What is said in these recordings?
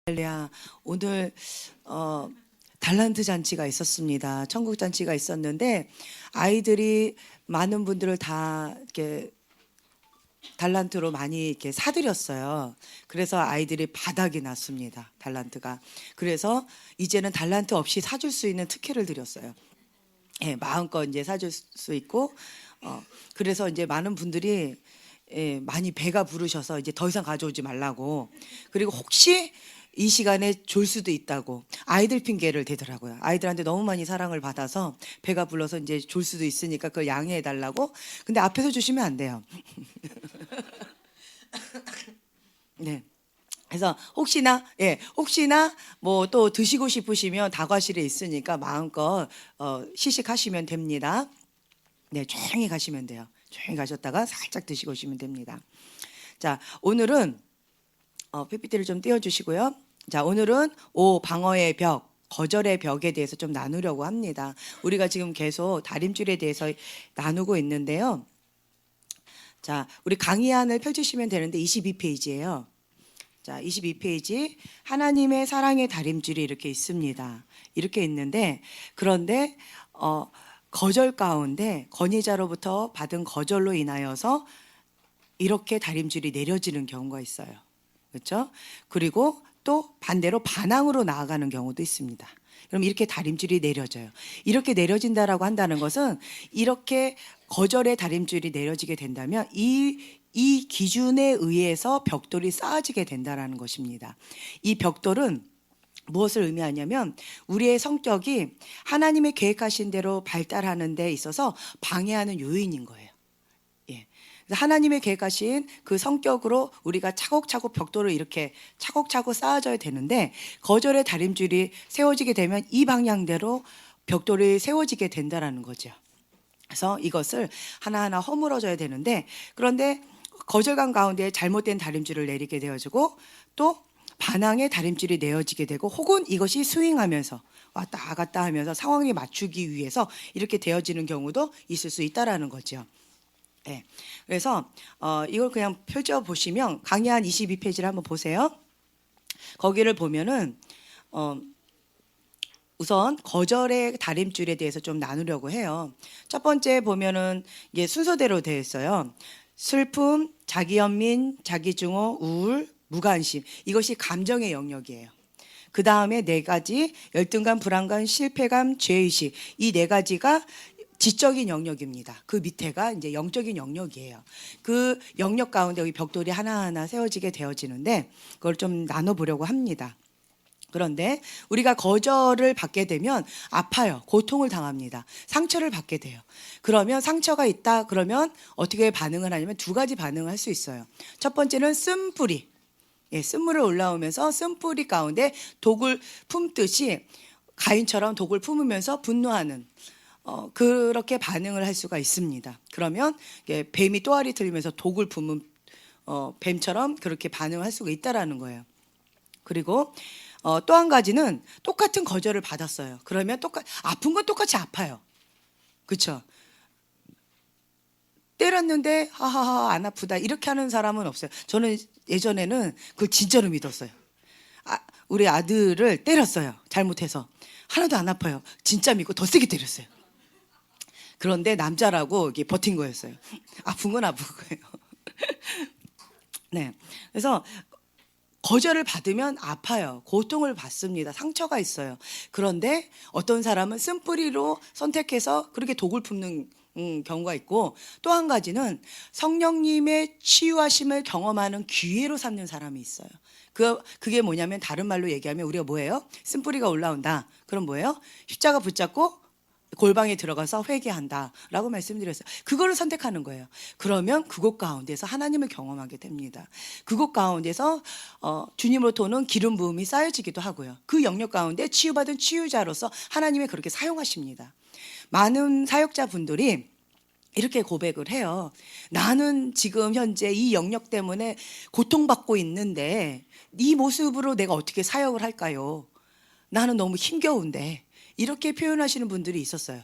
할렐루야. 오늘 달란트 잔치가 있었습니다. 천국 잔치가 있었는데 아이들이 많은 분들을 다 이렇게 달란트로 많이 이렇게 사드렸어요. 그래서 아이들이 바닥이 났습니다. 달란트가. 그래서 이제는 달란트 없이 사줄 수 있는 특혜를 드렸어요. 예, 마음껏 이제 사줄 수 있고, 그래서 이제 많은 분들이 많이 배가 부르셔서 이제 더 이상 가져오지 말라고. 그리고 혹시 이 시간에 졸 수도 있다고 아이들 핑계를 대더라고요. 아이들한테 너무 많이 사랑을 받아서 배가 불러서 이제 졸 수도 있으니까 그걸 양해해 달라고. 근데 앞에서 주시면 안 돼요. 네. 그래서 혹시나 뭐 또 드시고 싶으시면 다과실에 있으니까 마음껏 시식하시면 됩니다. 네, 조용히 가시면 돼요. 조용히 가셨다가 살짝 드시고 오시면 됩니다. 자, 오늘은 PPT를 좀 띄워주시고요. 자, 오늘은 방어의 벽, 거절의 벽에 대해서 좀 나누려고 합니다. 우리가 지금 계속 다림줄에 대해서 나누고 있는데요. 자, 우리 강의안을 펼치시면 되는데 22페이지예요. 자, 22페이지 하나님의 사랑의 다림줄이 이렇게 있습니다. 이렇게 있는데, 그런데 거절 가운데 권위자로부터 받은 거절로 인하여서 이렇게 다림줄이 내려지는 경우가 있어요. 그렇죠? 그리고 또 반대로 반항으로 나아가는 경우도 있습니다. 그럼 이렇게 다림줄이 내려져요. 이렇게 내려진다라고 한다는 것은 이렇게 거절의 다림줄이 내려지게 된다면 이 기준에 의해서 벽돌이 쌓아지게 된다는 것입니다. 이 벽돌은 무엇을 의미하냐면 우리의 성격이 하나님의 계획하신 대로 발달하는 데 있어서 방해하는 요인인 거예요. 예. 하나님의 계획하신 그 성격으로 우리가 차곡차곡 벽돌을 이렇게 차곡차곡 쌓아져야 되는데 거절의 다림줄이 세워지게 되면 이 방향대로 벽돌이 세워지게 된다는 거죠. 그래서 이것을 하나하나 허물어져야 되는데, 그런데 거절감 가운데 잘못된 다림줄을 내리게 되어지고 또 반항의 다림줄이 내어지게 되고, 혹은 이것이 스윙하면서 왔다 갔다 하면서 상황에 맞추기 위해서 이렇게 되어지는 경우도 있을 수 있다라는 거죠. 네. 그래서 이걸 그냥 펼쳐 보시면 강의한 22페이지를 한번 보세요. 거기를 보면은 우선 거절의 다림줄에 대해서 좀 나누려고 해요. 첫 번째 보면은 이게 순서대로 되어 있어요. 슬픔, 자기연민, 자기중호, 우울, 무관심. 이것이 감정의 영역이에요. 그 다음에 4가지, 열등감, 불안감, 실패감, 죄의식. 이 4가지가 지적인 영역입니다. 그 밑에가 이제 영적인 영역이에요. 그 영역 가운데 여기 벽돌이 하나하나 세워지게 되어지는데 그걸 좀 나눠보려고 합니다. 그런데 우리가 거절을 받게 되면 아파요. 고통을 당합니다. 상처를 받게 돼요. 그러면 상처가 있다 그러면 어떻게 반응을 하냐면 2가지 반응을 할 수 있어요. 첫 번째는 쓴뿌리. 쓴물을 올라오면서 쓴뿌리 가운데 독을 품듯이 가인처럼 독을 품으면서 분노하는 그렇게 반응을 할 수가 있습니다. 그러면 뱀이 또아리 틀리면서 독을 품은 뱀처럼 그렇게 반응을 할 수가 있다라는 거예요. 그리고 또 한 가지는 똑같은 거절을 받았어요. 그러면 아픈 건 똑같이 아파요. 그렇죠? 때렸는데 하하하 안 아프다 이렇게 하는 사람은 없어요. 저는 예전에는 그걸 진짜로 믿었어요. 우리 아들을 때렸어요. 잘못해서. 하나도 안 아파요. 진짜 믿고 더 세게 때렸어요. 그런데 남자라고 이게 버틴 거였어요. 아픈 건 아픈 거예요. 네. 그래서 거절을 받으면 아파요. 고통을 받습니다. 상처가 있어요. 그런데 어떤 사람은 쓴뿌리로 선택해서 그렇게 독을 품는 경우가 있고, 또 한 가지는 성령님의 치유하심을 경험하는 기회로 삼는 사람이 있어요. 그게 뭐냐면 다른 말로 얘기하면 우리가 뭐예요? 쓴뿌리가 올라온다. 그럼 뭐예요? 십자가 붙잡고 골방에 들어가서 회개한다라고 말씀드렸어요. 그거를 선택하는 거예요. 그러면 그곳 가운데서 하나님을 경험하게 됩니다. 그곳 가운데서 주님으로부터 오는 기름 부음이 쌓여지기도 하고요. 그 영역 가운데 치유받은 치유자로서 하나님이 그렇게 사용하십니다. 많은 사역자분들이 이렇게 고백을 해요. 나는 지금 현재 이 영역 때문에 고통받고 있는데 이 모습으로 내가 어떻게 사역을 할까요? 나는 너무 힘겨운데. 이렇게 표현하시는 분들이 있었어요.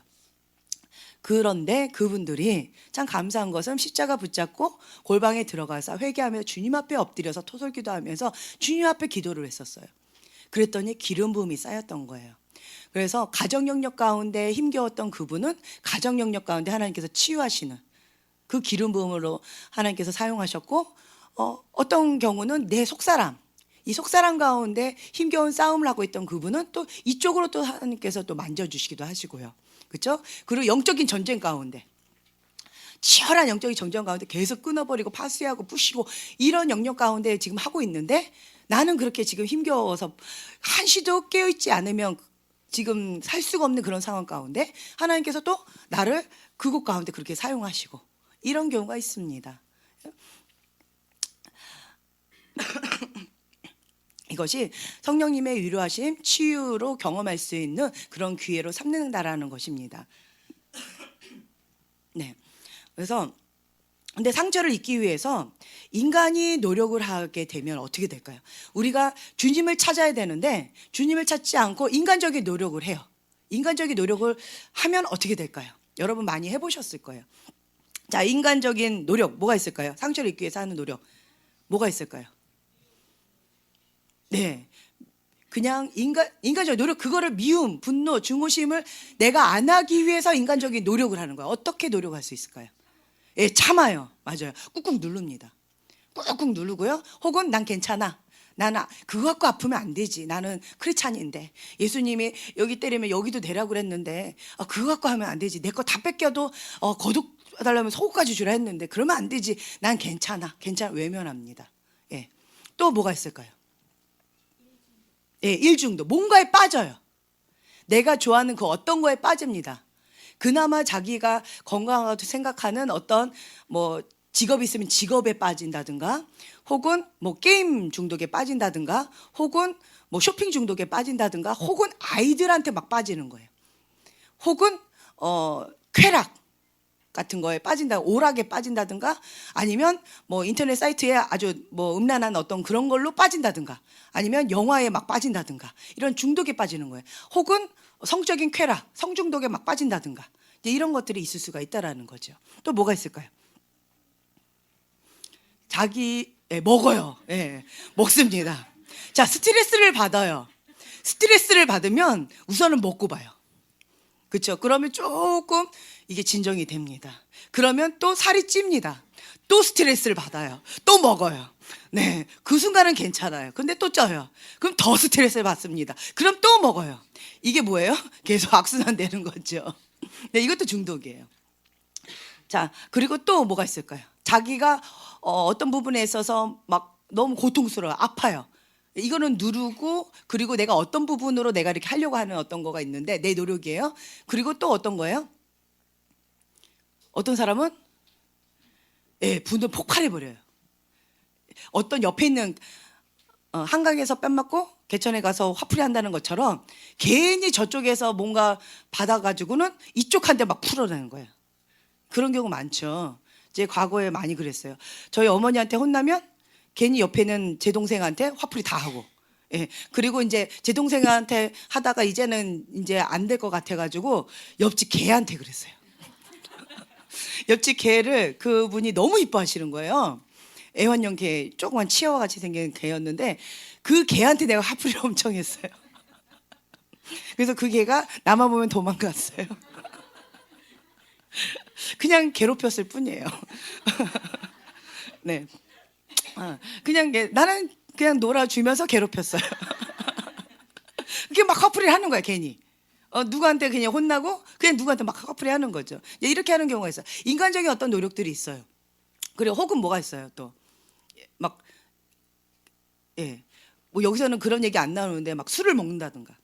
그런데 그분들이 참 감사한 것은 십자가 붙잡고 골방에 들어가서 회개하며 주님 앞에 엎드려서 토설기도 하면서 주님 앞에 기도를 했었어요. 그랬더니 기름 부음이 쌓였던 거예요. 그래서 가정 영역 가운데 힘겨웠던 그분은 가정 영역 가운데 하나님께서 치유하시는 그 기름 부음으로 하나님께서 사용하셨고, 어떤 경우는 내 속사람, 이 속사람 가운데 힘겨운 싸움을 하고 있던 그분은 또 이쪽으로 또 하나님께서 또 만져주시기도 하시고요. 그렇죠? 그리고 영적인 전쟁 가운데, 치열한 영적인 전쟁 가운데 계속 끊어버리고 파쇄하고 부시고 이런 영역 가운데 지금 하고 있는데, 나는 그렇게 지금 힘겨워서 한시도 깨어있지 않으면 지금 살 수가 없는 그런 상황 가운데 하나님께서 또 나를 그곳 가운데 그렇게 사용하시고, 이런 경우가 있습니다. 이것이 성령님의 위로하심, 치유로 경험할 수 있는 그런 기회로 삼는다라는 것입니다. 네. 그래서 근데 상처를 잊기 위해서 인간이 노력을 하게 되면 어떻게 될까요? 우리가 주님을 찾아야 되는데 주님을 찾지 않고 인간적인 노력을 해요. 인간적인 노력을 하면 어떻게 될까요? 여러분 많이 해보셨을 거예요. 자, 인간적인 노력 뭐가 있을까요? 상처를 잊기 위해서 하는 노력 뭐가 있을까요? 네, 그냥 인간적인 노력, 그거를 미움, 분노, 증오심을 내가 안 하기 위해서 인간적인 노력을 하는 거예요. 어떻게 노력할 수 있을까요? 예, 참아요. 맞아요. 꾹꾹 누릅니다. 꾹꾹 누르고요. 혹은 난 괜찮아. 나는 그거 갖고 아프면 안 되지. 나는 크리스찬인데 예수님이 여기 때리면 여기도 대라고 그랬는데 그거 갖고 하면 안 되지. 내 거 다 뺏겨도 거둑 달라면 속옷까지 주라 했는데 그러면 안 되지. 난 괜찮아. 외면합니다. 예. 또 뭐가 있을까요? 예, 일중도. 뭔가에 빠져요. 내가 좋아하는 그 어떤 거에 빠집니다. 그나마 자기가 건강하다고 생각하는 어떤 뭐 직업이 있으면 직업에 빠진다든가, 혹은 뭐 게임 중독에 빠진다든가, 혹은 뭐 쇼핑 중독에 빠진다든가, 혹은 아이들한테 막 빠지는 거예요. 혹은 쾌락 같은 거에 빠진다, 오락에 빠진다든가, 아니면 뭐 인터넷 사이트에 아주 뭐 음란한 어떤 그런 걸로 빠진다든가, 아니면 영화에 막 빠진다든가, 이런 중독에 빠지는 거예요. 혹은 성적인 쾌락, 성중독에 막 빠진다든가, 이런 것들이 있을 수가 있다라는 거죠. 또 뭐가 있을까요? 먹어요. 예, 먹습니다. 자, 스트레스를 받아요. 스트레스를 받으면 우선은 먹고 봐요. 그렇죠? 그러면 조금 이게 진정이 됩니다. 그러면 또 살이 찝니다. 또 스트레스를 받아요. 또 먹어요. 네, 그 순간은 괜찮아요. 근데 또 쪄요. 그럼 더 스트레스를 받습니다. 그럼 또 먹어요. 이게 뭐예요? 계속 악순환 되는 거죠. 네, 이것도 중독이에요. 자, 그리고 또 뭐가 있을까요? 자기가 어떤 부분에 있어서 막 너무 고통스러워요. 아파요. 이거는 누르고, 그리고 내가 어떤 부분으로 내가 이렇게 하려고 하는 어떤 거가 있는데 내 노력이에요. 그리고 또 어떤 거예요? 어떤 사람은 분을 폭발해버려요. 어떤 옆에 있는 한강에서 뺨 맞고 개천에 가서 화풀이 한다는 것처럼 괜히 저쪽에서 뭔가 받아가지고는 이쪽한테 막 풀어내는 거예요. 그런 경우 많죠. 제 과거에 많이 그랬어요. 저희 어머니한테 혼나면 괜히 옆에는 제 동생한테 화풀이 다 하고, 예. 그리고 이제 제 동생한테 하다가 이제는 이제 안 될 것 같아가지고 옆집 개한테 그랬어요. 옆집 개를 그분이 너무 이뻐하시는 거예요. 애완용 개, 조그만 치아와 같이 생긴 개였는데 그 개한테 내가 화풀이를 엄청 했어요. 그래서 그 개가 나만 보면 도망갔어요. 그냥 괴롭혔을 뿐이에요. 네, 그냥 나는 그냥 놀아주면서 괴롭혔어요. 그게 막 화풀이를 하는 거야 괜히. 누구한테 그냥 혼나고 그냥 누구한테 막 화풀이 하는 거죠. 이렇게 하는 경우가 있어요. 인간적인 어떤 노력들이 있어요. 그리고 혹은 뭐가 있어요 또. 막, 예, 뭐 여기서는 그런 얘기 안 나오는데 막 술을 먹는다든가,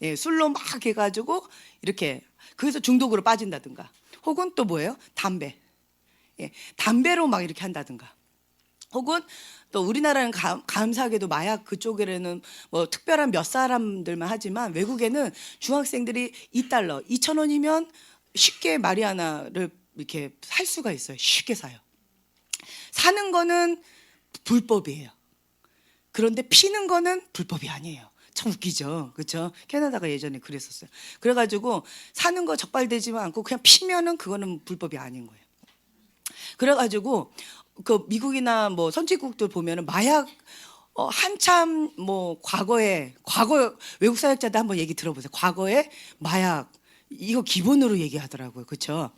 예, 술로 막 해가지고 이렇게 그래서 중독으로 빠진다든가, 혹은 또 뭐예요? 담배, 예, 담배로 막 이렇게 한다든가, 혹은 또 우리나라는 감사하게도 마약 그쪽에는 뭐 특별한 몇 사람들만 하지만 외국에는 중학생들이 $2, 2,000원이면 쉽게 마리아나를 이렇게 살 수가 있어요. 쉽게 사요. 사는 거는 불법이에요. 그런데 피는 거는 불법이 아니에요. 참 웃기죠. 그렇죠? 캐나다가 예전에 그랬었어요. 그래가지고 사는 거 적발되지만 않고 그냥 피면은 그거는 불법이 아닌 거예요. 그래가지고 그 미국이나 뭐 선진국들 보면은 마약 한참 뭐 과거 외국 사역자들 한번 얘기 들어보세요. 과거에 마약 이거 기본으로 얘기하더라고요. 그렇죠?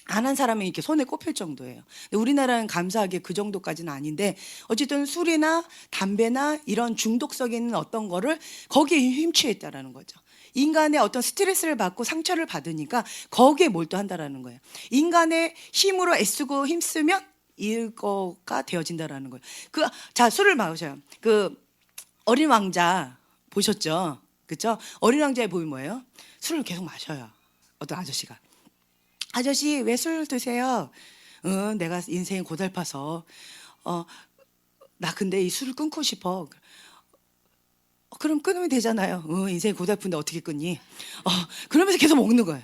안 한 사람이 이렇게 손에 꼽힐 정도예요. 근데 우리나라는 감사하게 그 정도까지는 아닌데 어쨌든 술이나 담배나 이런 중독성 있는 어떤 거를 거기에 힘취해 있다라는 거죠. 인간의 어떤 스트레스를 받고 상처를 받으니까 거기에 몰두한다라는 거예요. 인간의 힘으로 애쓰고 힘쓰면 이거가 되어진다라는 거예요. 자, 술을 마셔요. 어린 왕자 보셨죠? 그렇죠? 어린 왕자에 보면 뭐예요? 술을 계속 마셔요. 어떤 아저씨가. 아저씨 왜 술 드세요? 내가 인생이 고달파서 나 근데 이 술을 끊고 싶어. 그럼 끊으면 되잖아요. 인생이 고달픈데 어떻게 끊니? 그러면서 계속 먹는 거예요.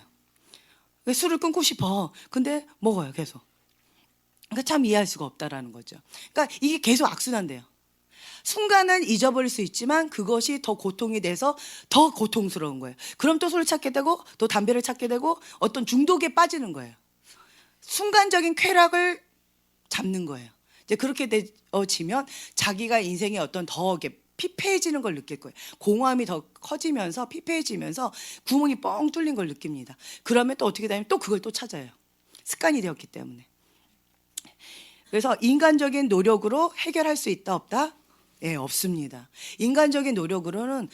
왜 술을 끊고 싶어? 근데 먹어요 계속. 그러니까 참 이해할 수가 없다라는 거죠. 그러니까 이게 계속 악순환돼요. 순간은 잊어버릴 수 있지만 그것이 더 고통이 돼서 더 고통스러운 거예요. 그럼 또 술을 찾게 되고 또 담배를 찾게 되고 어떤 중독에 빠지는 거예요. 순간적인 쾌락을 잡는 거예요. 이제 그렇게 되어지면 자기가 인생에 어떤 더 이렇게 피폐해지는 걸 느낄 거예요. 공허함이 더 커지면서 피폐해지면서 구멍이 뻥 뚫린 걸 느낍니다. 그러면 또 어떻게 되냐면 또 그걸 또 찾아요. 습관이 되었기 때문에. 그래서 인간적인 노력으로 해결할 수 있다 없다? 예, 없습니다. 인간적인 노력으로는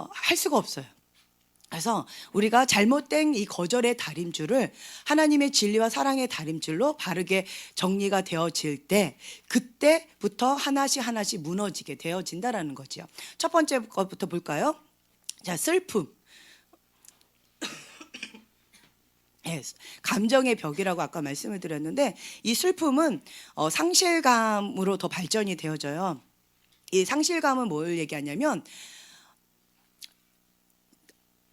할 수가 없어요. 그래서 우리가 잘못된 이 거절의 다림줄을 하나님의 진리와 사랑의 다림줄로 바르게 정리가 되어질 때 그때부터 하나씩 하나씩 무너지게 되어진다라는 거죠. 첫 번째 것부터 볼까요? 자, 슬픔. 예, 감정의 벽이라고 아까 말씀을 드렸는데 이 슬픔은 상실감으로 더 발전이 되어져요. 이 상실감은 뭘 얘기하냐면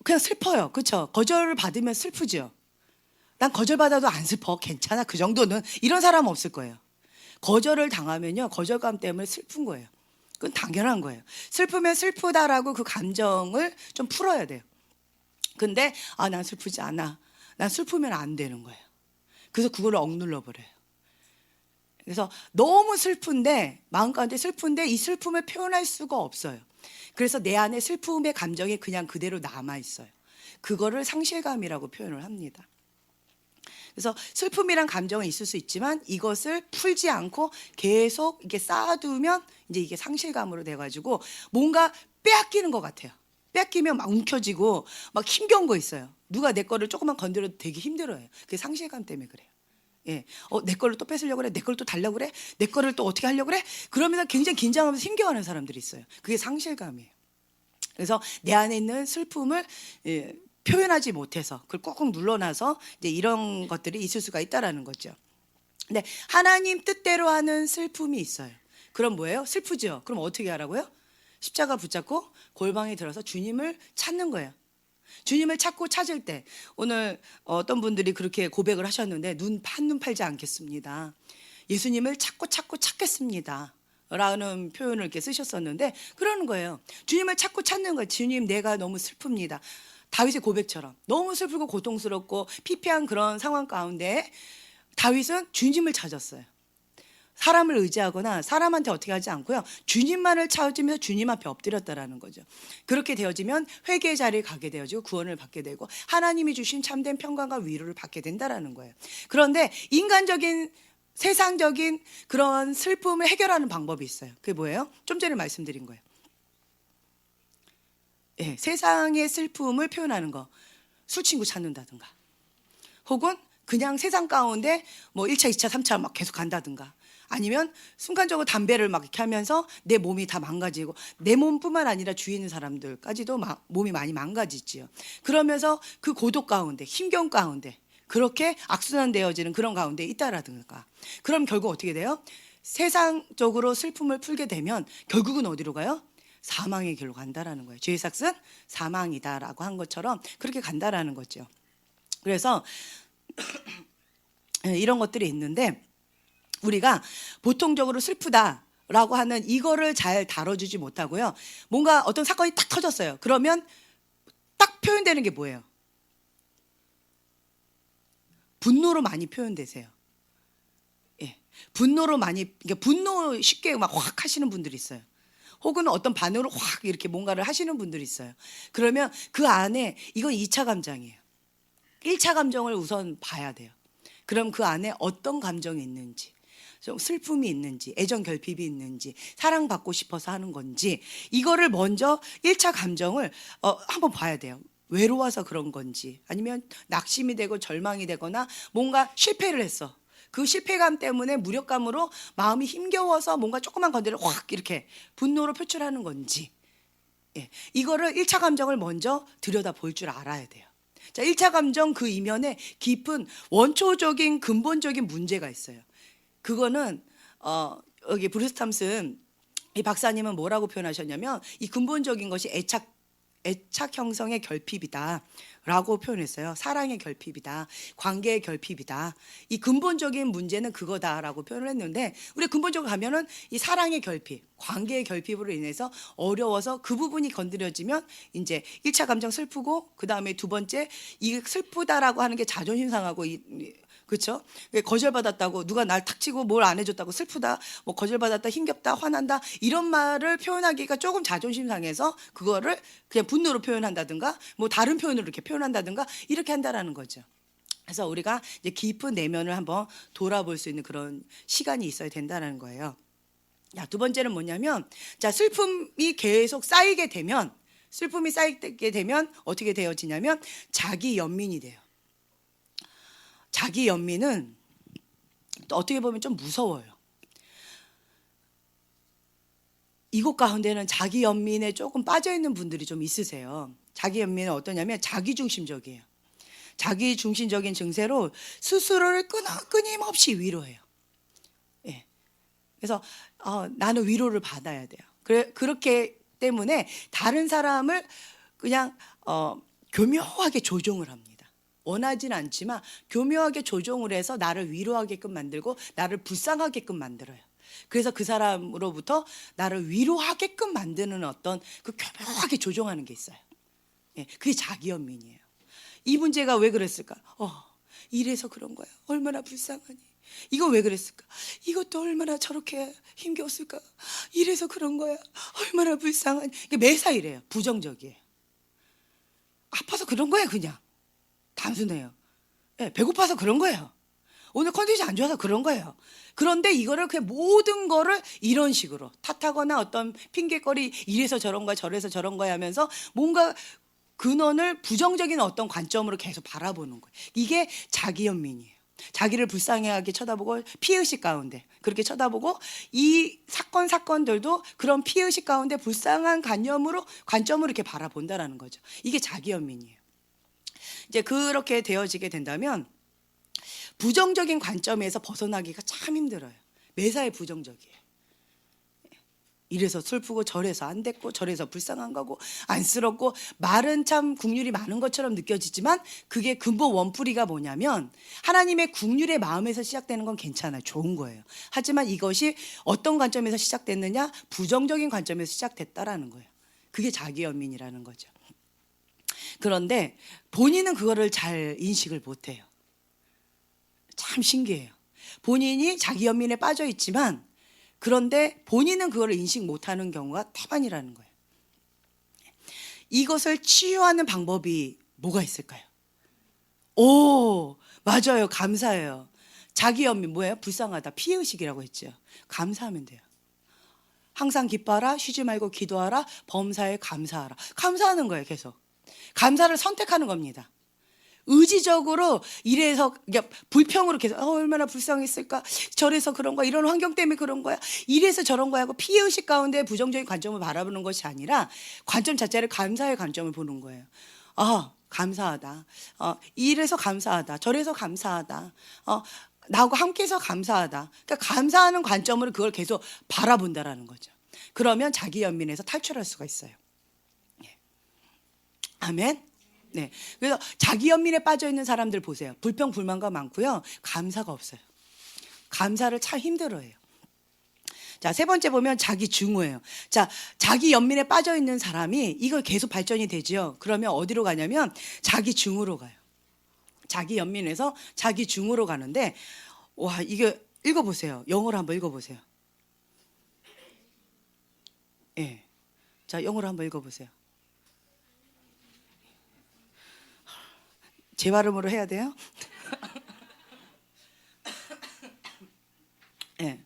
그냥 슬퍼요. 그렇죠? 거절을 받으면 슬프죠. 난 거절받아도 안 슬퍼. 괜찮아. 그 정도는. 이런 사람 없을 거예요. 거절을 당하면요. 거절감 때문에 슬픈 거예요. 그건 당연한 거예요. 슬프면 슬프다라고 그 감정을 좀 풀어야 돼요. 근데 난 슬프지 않아. 난 슬프면 안 되는 거예요. 그래서 그걸 억눌러 버려요. 그래서 너무 슬픈데 마음 가운데 슬픈데 이 슬픔을 표현할 수가 없어요. 그래서 내 안에 슬픔의 감정이 그냥 그대로 남아 있어요. 그거를 상실감이라고 표현을 합니다. 그래서 슬픔이란 감정은 있을 수 있지만 이것을 풀지 않고 계속 이렇게 쌓아두면 이제 이게 상실감으로 돼가지고 뭔가 빼앗기는 것 같아요. 뺏기면 막 움켜쥐고 막 힘겨운 거 있어요. 누가 내 거를 조금만 건드려도 되게 힘들어요. 그게 상실감 때문에 그래요. 예, 내 거를 또 뺏으려고 그래, 내 거를 또 달라고 그래, 내 거를 또 어떻게 하려고 그래, 그러면서 굉장히 긴장하면서 힘겨워하는 사람들이 있어요. 그게 상실감이에요. 그래서 내 안에 있는 슬픔을 표현하지 못해서 그걸 꾹꾹 눌러놔서 이제 이런 것들이 있을 수가 있다라는 거죠. 근데 하나님 뜻대로 하는 슬픔이 있어요. 그럼 뭐예요? 슬프죠. 그럼 어떻게 하라고요? 십자가 붙잡고 골방에 들어서 주님을 찾는 거예요. 주님을 찾고 찾을 때 오늘 어떤 분들이 그렇게 고백을 하셨는데 한눈 팔지 않겠습니다. 예수님을 찾고 찾고 찾겠습니다. 라는 표현을 이렇게 쓰셨었는데 그러는 거예요. 주님을 찾고 찾는 거예요. 주님 내가 너무 슬픕니다. 다윗의 고백처럼 너무 슬프고 고통스럽고 피폐한 그런 상황 가운데 다윗은 주님을 찾았어요. 사람을 의지하거나 사람한테 어떻게 하지 않고요. 주님만을 찾으면서 주님 앞에 엎드렸다라는 거죠. 그렇게 되어지면 회개의 자리에 가게 되어지고 구원을 받게 되고 하나님이 주신 참된 평강과 위로를 받게 된다라는 거예요. 그런데 인간적인 세상적인 그런 슬픔을 해결하는 방법이 있어요. 그게 뭐예요? 좀 전에 말씀드린 거예요. 예, 세상의 슬픔을 표현하는 거. 술 친구 찾는다든가. 혹은 그냥 세상 가운데 뭐 1차, 2차, 3차 막 계속 간다든가. 아니면 순간적으로 담배를 막 이렇게 하면서 내 몸이 다 망가지고 내 몸뿐만 아니라 주위에 있는 사람들까지도 몸이 많이 망가지지요. 그러면서 그 고독 가운데, 힘겨운 가운데 그렇게 악순환되어지는 그런 가운데 있다라든가. 그럼 결국 어떻게 돼요? 세상적으로 슬픔을 풀게 되면 결국은 어디로 가요? 사망의 길로 간다라는 거예요. 죄의 삭은 사망이다라고 한 것처럼 그렇게 간다라는 거죠. 그래서 이런 것들이 있는데 우리가 보통적으로 슬프다라고 하는 이거를 잘 다뤄주지 못하고요. 뭔가 어떤 사건이 딱 터졌어요. 그러면 딱 표현되는 게 뭐예요? 분노로 많이 표현되세요. 예, 분노로 많이, 그러니까 분노 쉽게 막 확 하시는 분들이 있어요. 혹은 어떤 반응으로 확 이렇게 뭔가를 하시는 분들이 있어요. 그러면 그 안에 이건 2차 감정이에요. 1차 감정을 우선 봐야 돼요. 그럼 그 안에 어떤 감정이 있는지, 좀 슬픔이 있는지, 애정 결핍이 있는지, 사랑받고 싶어서 하는 건지, 이거를 먼저 1차 감정을 한번 봐야 돼요. 외로워서 그런 건지, 아니면 낙심이 되고 절망이 되거나 뭔가 실패를 했어. 그 실패감 때문에 무력감으로 마음이 힘겨워서 뭔가 조그만 건드려 확 이렇게 분노로 표출하는 건지, 예, 이거를 1차 감정을 먼저 들여다 볼 줄 알아야 돼요. 자, 1차 감정 그 이면에 깊은 원초적인 근본적인 문제가 있어요. 그거는 여기 브루스 탐슨 이 박사님은 뭐라고 표현하셨냐면 이 근본적인 것이 애착 형성의 결핍이다라고 표현했어요. 사랑의 결핍이다, 관계의 결핍이다. 이 근본적인 문제는 그거다라고 표현을 했는데, 우리 근본적으로 가면은 이 사랑의 결핍, 관계의 결핍으로 인해서 어려워서 그 부분이 건드려지면 이제 1차 감정 슬프고, 그 다음에 두 번째 이 슬프다라고 하는 게 자존심 상하고 그렇죠? 거절받았다고 누가 날 탁 치고 뭘 안 해줬다고 슬프다, 뭐 거절받았다, 힘겹다, 화난다 이런 말을 표현하기가 조금 자존심 상해서 그거를 그냥 분노로 표현한다든가 뭐 다른 표현으로 이렇게 표현한다든가 이렇게 한다라는 거죠. 그래서 우리가 이제 깊은 내면을 한번 돌아볼 수 있는 그런 시간이 있어야 된다는 거예요. 자, 두 번째는 뭐냐면, 자, 슬픔이 계속 쌓이게 되면 어떻게 되어지냐면 자기 연민이 돼요. 자기 연민은 또 어떻게 보면 좀 무서워요. 이곳 가운데는 자기 연민에 조금 빠져 있는 분들이 좀 있으세요. 자기 연민은 어떠냐면 자기중심적이에요. 자기중심적인 증세로 스스로를 끊임없이 위로해요. 예. 그래서 나는 위로를 받아야 돼요. 그렇게 때문에 다른 사람을 그냥 교묘하게 조종을 합니다. 원하진 않지만 교묘하게 조종을 해서 나를 위로하게끔 만들고 나를 불쌍하게끔 만들어요. 그래서 그 사람으로부터 나를 위로하게끔 만드는 어떤 그 교묘하게 조종하는 게 있어요. 예, 그게 자기 연민이에요. 이 문제가 왜 그랬을까? 이래서 그런 거야. 얼마나 불쌍하니. 이거 왜 그랬을까? 이것도 얼마나 저렇게 힘겨웠을까? 이래서 그런 거야. 얼마나 불쌍하니. 매사 이래요. 부정적이에요. 아파서 그런 거야 그냥. 단순해요. 네, 배고파서 그런 거예요. 오늘 컨디션 안 좋아서 그런 거예요. 그런데 이거를 그냥 모든 거를 이런 식으로 탓하거나 어떤 핑계거리, 이래서 저런 거야 저래서 저런 거야 하면서 뭔가 근원을 부정적인 어떤 관점으로 계속 바라보는 거예요. 이게 자기 연민이에요. 자기를 불쌍하게 쳐다보고 피의식 가운데 그렇게 쳐다보고 이 사건들도 그런 피의식 가운데 불쌍한 관점으로 이렇게 바라본다라는 거죠. 이게 자기 연민이에요. 이제 그렇게 되어지게 된다면 부정적인 관점에서 벗어나기가 참 힘들어요. 매사에 부정적이에요. 이래서 슬프고 저래서 안 됐고 저래서 불쌍한 거고 안쓰럽고 말은 참 국률이 많은 것처럼 느껴지지만 그게 근본 원풀이가 뭐냐면 하나님의 국률의 마음에서 시작되는 건 괜찮아요. 좋은 거예요. 하지만 이것이 어떤 관점에서 시작됐느냐? 부정적인 관점에서 시작됐다라는 거예요. 그게 자기 연민이라는 거죠. 그런데 본인은 그거를 잘 인식을 못해요. 참 신기해요. 본인이 자기 연민에 빠져 있지만 그런데 본인은 그걸 인식 못하는 경우가 태반이라는 거예요. 이것을 치유하는 방법이 뭐가 있을까요? 오, 맞아요. 감사해요. 자기 연민 뭐예요? 불쌍하다. 피의식이라고 했죠. 감사하면 돼요. 항상 기뻐하라. 쉬지 말고 기도하라. 범사에 감사하라. 감사하는 거예요. 계속. 감사를 선택하는 겁니다. 의지적으로 이래서 불평으로 계속 얼마나 불쌍했을까, 저래서 그런 거야, 이런 환경 때문에 그런 거야, 이래서 저런 거야 하고 피해의식 가운데 부정적인 관점을 바라보는 것이 아니라 관점 자체를 감사의 관점을 보는 거예요. 감사하다. 이래서 감사하다. 저래서 감사하다. 나하고 함께해서 감사하다. 그러니까 감사하는 관점으로 그걸 계속 바라본다라는 거죠. 그러면 자기 연민에서 탈출할 수가 있어요. 아멘. 네. 그래서 자기 연민에 빠져 있는 사람들 보세요. 불평 불만가 많고요. 감사가 없어요. 감사를 참 힘들어해요. 자, 세 번째 보면 자기 증오예요. 자, 자기 연민에 빠져 있는 사람이 이걸 계속 발전이 되죠. 그러면 어디로 가냐면 자기 증오로 가요. 자기 연민에서 자기 증오로 가는데, 와, 이게 읽어보세요. 영어로 한번 읽어보세요. 예. 자, 영어로 한번 읽어보세요. 제 발음으로 해야 돼요? 예.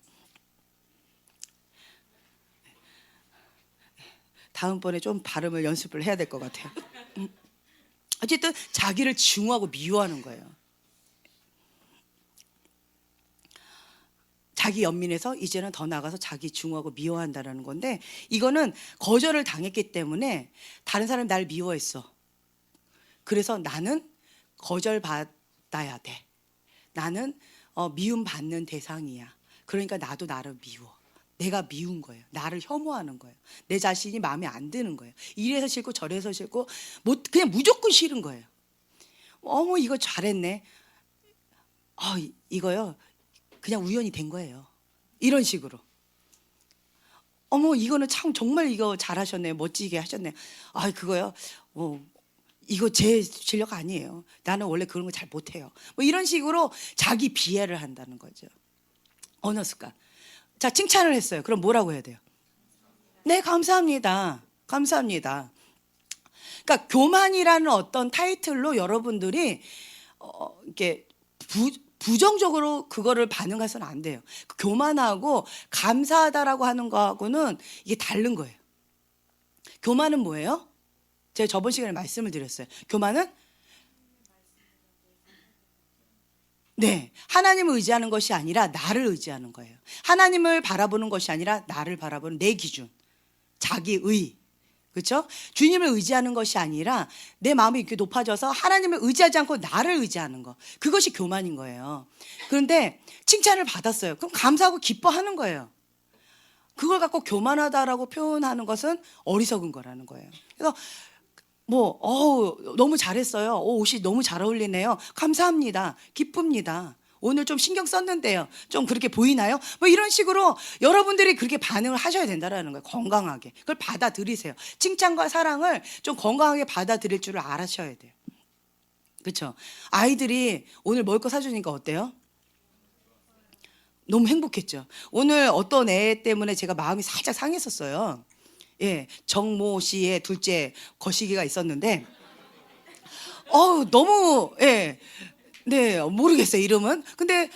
다음번에 좀 발음을 연습을 해야 될 것 같아요. 어쨌든 자기를 증오하고 미워하는 거예요. 자기 연민에서 이제는 더 나가서 자기 증오하고 미워한다라는 건데, 이거는 거절을 당했기 때문에 다른 사람이 날 미워했어. 그래서 나는 거절받아야 돼. 나는 미움받는 대상이야. 그러니까 나도 나를 미워. 내가 미운 거예요. 나를 혐오하는 거예요. 내 자신이 마음에 안 드는 거예요. 이래서 싫고 저래서 싫고 그냥 무조건 싫은 거예요. 어머 이거 잘했네. 이거요 그냥 우연히 된 거예요. 이런 식으로. 어머 이거는 참 정말 이거 잘하셨네요. 멋지게 하셨네요. 그거요. 이거 제 실력 아니에요. 나는 원래 그런 거 잘 못해요. 뭐 이런 식으로 자기 비하를 한다는 거죠. 언어 습관. 자, 칭찬을 했어요. 그럼 뭐라고 해야 돼요? 네, 감사합니다. 감사합니다. 그러니까 교만이라는 어떤 타이틀로 여러분들이 이렇게 부정적으로 그거를 반응해서는 안 돼요. 교만하고 감사하다라고 하는 거하고는 이게 다른 거예요. 교만은 뭐예요? 제가 저번 시간에 말씀을 드렸어요. 교만은 네, 하나님을 의지하는 것이 아니라 나를 의지하는 거예요. 하나님을 바라보는 것이 아니라 나를 바라보는 내 기준, 자기의, 그렇죠? 주님을 의지하는 것이 아니라 내 마음이 이렇게 높아져서 하나님을 의지하지 않고 나를 의지하는 거, 그것이 교만인 거예요. 그런데 칭찬을 받았어요. 그럼 감사하고 기뻐하는 거예요. 그걸 갖고 교만하다라고 표현하는 것은 어리석은 거라는 거예요. 그래서 너무 잘했어요. 옷이 너무 잘 어울리네요. 감사합니다. 기쁩니다. 오늘 좀 신경 썼는데요. 좀 그렇게 보이나요? 뭐 이런 식으로 여러분들이 그렇게 반응을 하셔야 된다는 거예요. 건강하게. 그걸 받아들이세요. 칭찬과 사랑을 좀 건강하게 받아들일 줄을 알아셔야 돼요. 그렇죠? 아이들이 오늘 먹을 거 사주니까 어때요? 너무 행복했죠. 오늘 어떤 애 때문에 제가 마음이 살짝 상했었어요. 예, 정모 씨의 둘째 거시기가 있었는데, 너무, 네, 모르겠어요, 이름은. 근데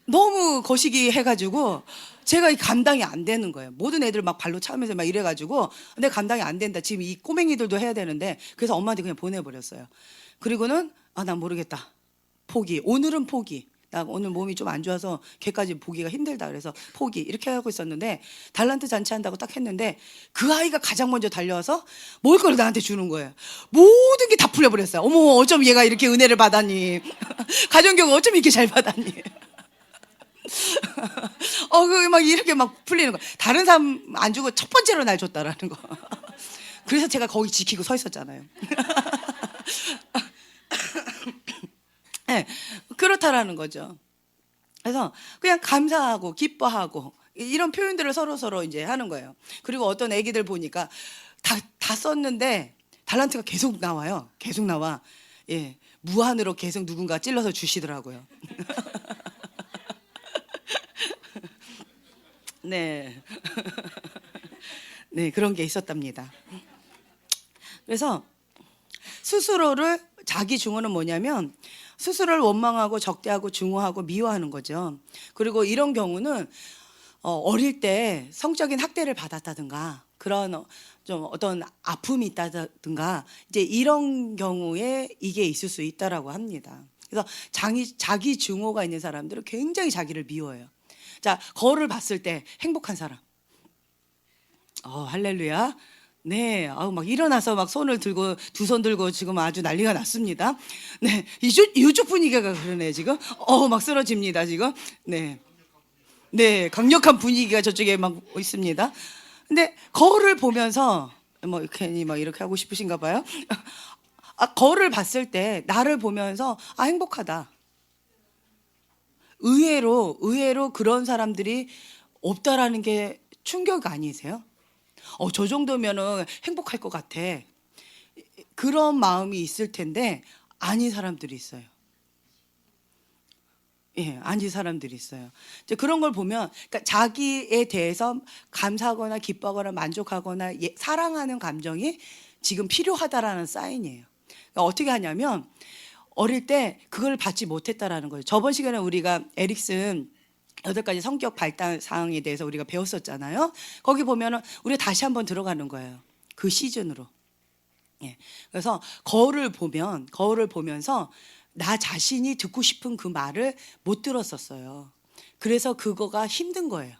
너무 거시기 해가지고, 제가 감당이 안 되는 거예요. 모든 애들 막 발로 차면서 막 이래가지고, 근데 감당이 안 된다. 지금 이 꼬맹이들도 해야 되는데, 그래서 엄마한테 그냥 보내버렸어요. 그리고는, 난 모르겠다. 포기. 오늘은 포기. 나 오늘 몸이 좀 안 좋아서 걔까지 보기가 힘들다 그래서 포기 이렇게 하고 있었는데, 달란트 잔치한다고 딱 했는데 그 아이가 가장 먼저 달려와서 먹을 거를 나한테 주는 거예요. 모든 게 다 풀려버렸어요. 어머 어쩜 얘가 이렇게 은혜를 받았니. 가정교육 어쩜 이렇게 잘 받았니. 그게 막 이렇게 막 풀리는 거예요. 다른 사람 안 주고 첫 번째로 날 줬다라는 거. 그래서 제가 거기 지키고 서 있었잖아요. 네, 그렇다라는 거죠. 그래서 그냥 감사하고 기뻐하고 이런 표현들을 서로 이제 하는 거예요. 그리고 어떤 애기들 보니까 다 썼는데 달란트가 계속 나와요. 계속 나와. 예, 무한으로 계속 누군가 찔러서 주시더라고요. 네, 네 그런 게 있었답니다. 그래서 스스로를 자기 증오는 뭐냐면 스스로를 원망하고 적대하고 증오하고 미워하는 거죠. 그리고 이런 경우는 어릴 때 성적인 학대를 받았다든가 그런 좀 어떤 아픔이 있다든가 이제 이런 경우에 이게 있을 수 있다라고 합니다. 그래서 자기 증오가 있는 사람들은 굉장히 자기를 미워해요. 자, 거울을 봤을 때 행복한 사람. 할렐루야. 네, 막 일어나서 막 손을 들고 두 손 들고 지금 아주 난리가 났습니다. 네, 이쪽 분위기가 그러네 지금. 막 쓰러집니다 지금. 네, 네, 강력한 분위기가 저쪽에 막 있습니다. 근데 거울을 보면서 괜히 막 이렇게 하고 싶으신가 봐요. 거울을 봤을 때 나를 보면서 행복하다. 의외로 그런 사람들이 없다라는 게 충격 아니세요? 저 정도면은 행복할 것 같아. 그런 마음이 있을 텐데 아닌 사람들이 있어요. 예, 아닌 사람들이 있어요. 이제 그런 걸 보면, 그러니까 자기에 대해서 감사하거나 기뻐하거나 만족하거나 사랑하는 감정이 지금 필요하다라는 사인이에요. 그러니까 어떻게 하냐면 어릴 때 그걸 받지 못했다라는 거예요. 저번 시간에 우리가 에릭슨 8가지 성격 발달 사항에 대해서 우리가 배웠었잖아요. 거기 보면은 우리가 다시 한번 들어가는 거예요. 그 시즌으로. 예. 그래서 거울을 보면서 나 자신이 듣고 싶은 그 말을 못 들었었어요. 그래서 그거가 힘든 거예요.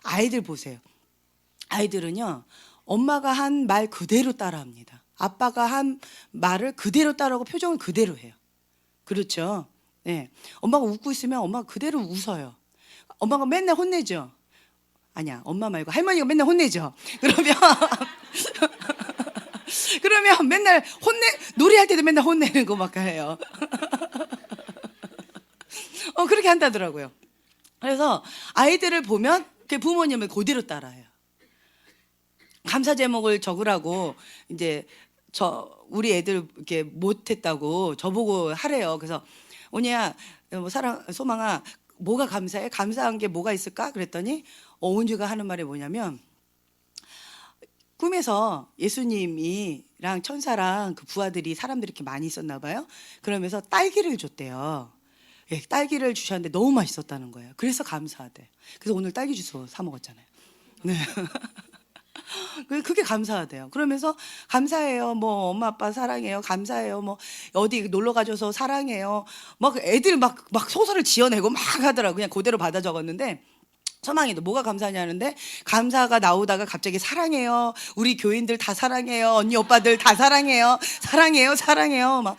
아이들 보세요. 아이들은요, 엄마가 한 말 그대로 따라합니다. 아빠가 한 말을 그대로 따라하고 표정을 그대로 해요. 그렇죠? 네. 엄마가 웃고 있으면 엄마가 그대로 웃어요. 엄마가 맨날 혼내죠. 아니야, 엄마 말고 할머니가 맨날 혼내죠. 그러면 맨날 놀이할 때도 맨날 혼내는 거 막 해요. 그렇게 한다더라고요. 그래서 아이들을 보면 부모님을 그대로 따라해요. 감사 제목을 적으라고 이제 우리 애들 이렇게 못했다고 저보고 하래요. 그래서 오니야, 뭐 소망아, 뭐가 감사해? 감사한 게 뭐가 있을까? 그랬더니 온주가 하는 말이 뭐냐면, 꿈에서 예수님이랑 천사랑 그 부하들이 사람들이 이렇게 많이 있었나 봐요. 그러면서 딸기를 줬대요. 예, 딸기를 주셨는데 너무 맛있었다는 거예요. 그래서 감사하대. 그래서 오늘 딸기 주스 사 먹었잖아요. 네. 그게 감사하대요. 그러면서 감사해요. 뭐 엄마 아빠 사랑해요. 감사해요. 뭐 어디 놀러 가줘서 사랑해요. 막 애들 막 소설을 지어내고 막 하더라고. 그냥 그대로 받아 적었는데, 소망이도 뭐가 감사하냐는데, 감사가 나오다가 갑자기 사랑해요. 우리 교인들 다 사랑해요. 언니 오빠들 다 사랑해요. 사랑해요. 막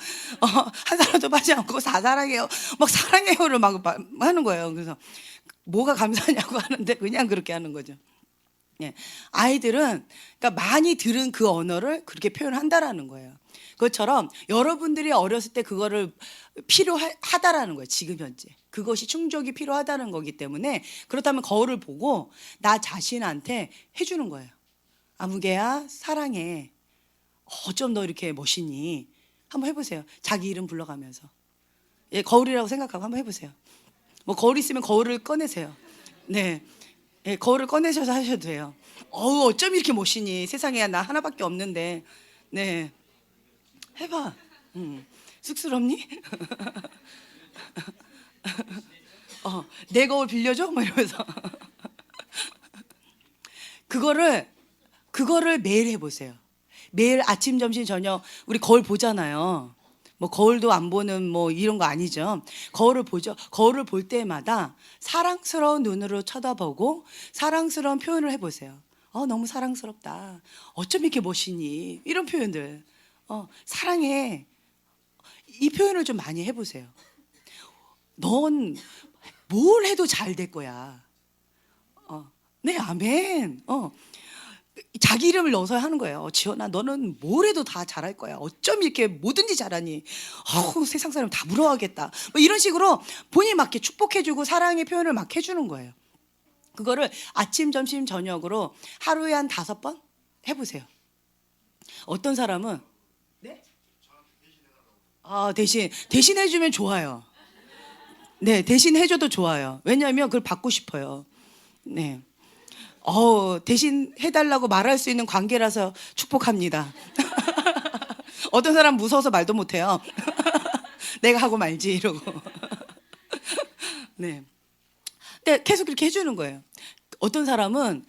한 사람도 빠지 않고 다 사랑해요. 막 사랑해요를 막 하는 거예요. 그래서 뭐가 감사하냐고 하는데 그냥 그렇게 하는 거죠. 예. 아이들은 그러니까 많이 들은 그 언어를 그렇게 표현한다라는 거예요. 그것처럼 여러분들이 어렸을 때 그거를 필요하다라는 거예요. 지금 현재 그것이 충족이 필요하다는 거기 때문에, 그렇다면 거울을 보고 나 자신한테 해주는 거예요. 아무개야 사랑해. 어쩜 너 이렇게 멋있니? 한번 해보세요. 자기 이름 불러가면서. 예, 거울이라고 생각하고 한번 해보세요. 뭐 거울 있으면 거울을 꺼내세요. 네. 예, 거울을 꺼내셔서 하셔도 돼요. 어쩜 이렇게 멋있니? 세상에 나 하나밖에 없는데. 네. 해봐. 쑥스럽니? 내 거울 빌려줘? 뭐 이러면서. 그거를 매일 해보세요. 매일 아침, 점심, 저녁 우리 거울 보잖아요. 뭐 거울도 안 보는 뭐 이런 거 아니죠. 거울을 보죠. 거울을 볼 때마다 사랑스러운 눈으로 쳐다보고 사랑스러운 표현을 해보세요. 너무 사랑스럽다. 어쩜 이렇게 멋있니? 이런 표현들. 사랑해. 이 표현을 좀 많이 해보세요. 넌 뭘 해도 잘 될 거야. 네, 아멘. 자기 이름을 넣어서 하는 거예요. 지연아, 너는 뭘 해도 다 잘할 거야. 어쩜 이렇게 뭐든지 잘하니? 세상 사람 다 부러워하겠다. 뭐 이런 식으로 본인이 막 이렇게 축복해주고 사랑의 표현을 막 해주는 거예요. 그거를 아침, 점심, 저녁으로 하루에 한 5번 해보세요. 어떤 사람은 네? 대신 해주면 좋아요. 네, 대신 해줘도 좋아요. 왜냐하면 그걸 받고 싶어요. 네. 대신 해달라고 말할 수 있는 관계라서 축복합니다. 어떤 사람 무서워서 말도 못해요. 내가 하고 말지 이러고. 네. 근데 계속 그렇게 해주는 거예요. 어떤 사람은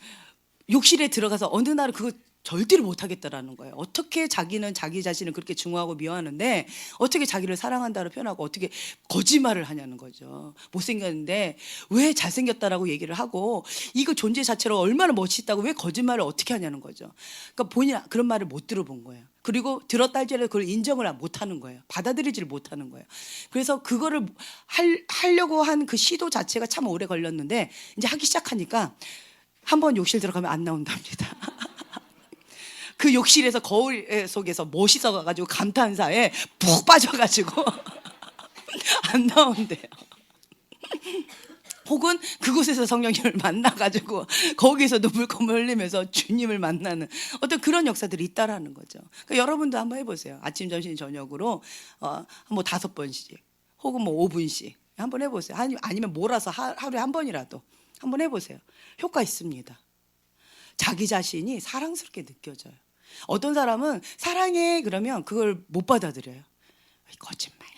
욕실에 들어가서 어느 날은 그거 절대로 못하겠다라는 거예요. 어떻게 자기는 자기 자신을 그렇게 증오하고 미워하는데 어떻게 자기를 사랑한다고 표현하고 어떻게 거짓말을 하냐는 거죠. 못생겼는데 왜 잘생겼다라고 얘기를 하고 이거 존재 자체로 얼마나 멋있다고 왜 거짓말을 어떻게 하냐는 거죠. 그러니까 본인 그런 말을 못 들어본 거예요. 그리고 들었다 할지라도 그걸 인정을 못 하는 거예요. 받아들이지를 못하는 거예요. 그래서 그거를 하려고 한 그 시도 자체가 참 오래 걸렸는데 이제 하기 시작하니까 한번 욕실 들어가면 안 나온답니다. 그 욕실에서 거울 속에서 멋있어가지고 감탄사에 푹 빠져가지고 안 나온대요. 혹은 그곳에서 성령님을 만나가지고 거기서도 물감을 흘리면서 주님을 만나는 어떤 그런 역사들이 있다라는 거죠. 그러니까 여러분도 한번 해보세요. 아침, 점심, 저녁으로 뭐 5번씩 혹은 뭐 5분씩 한번 해보세요. 아니면 몰아서 하루에 한 번이라도 한번 해보세요. 효과 있습니다. 자기 자신이 사랑스럽게 느껴져요. 어떤 사람은 사랑해 그러면 그걸 못 받아들여요. 거짓말.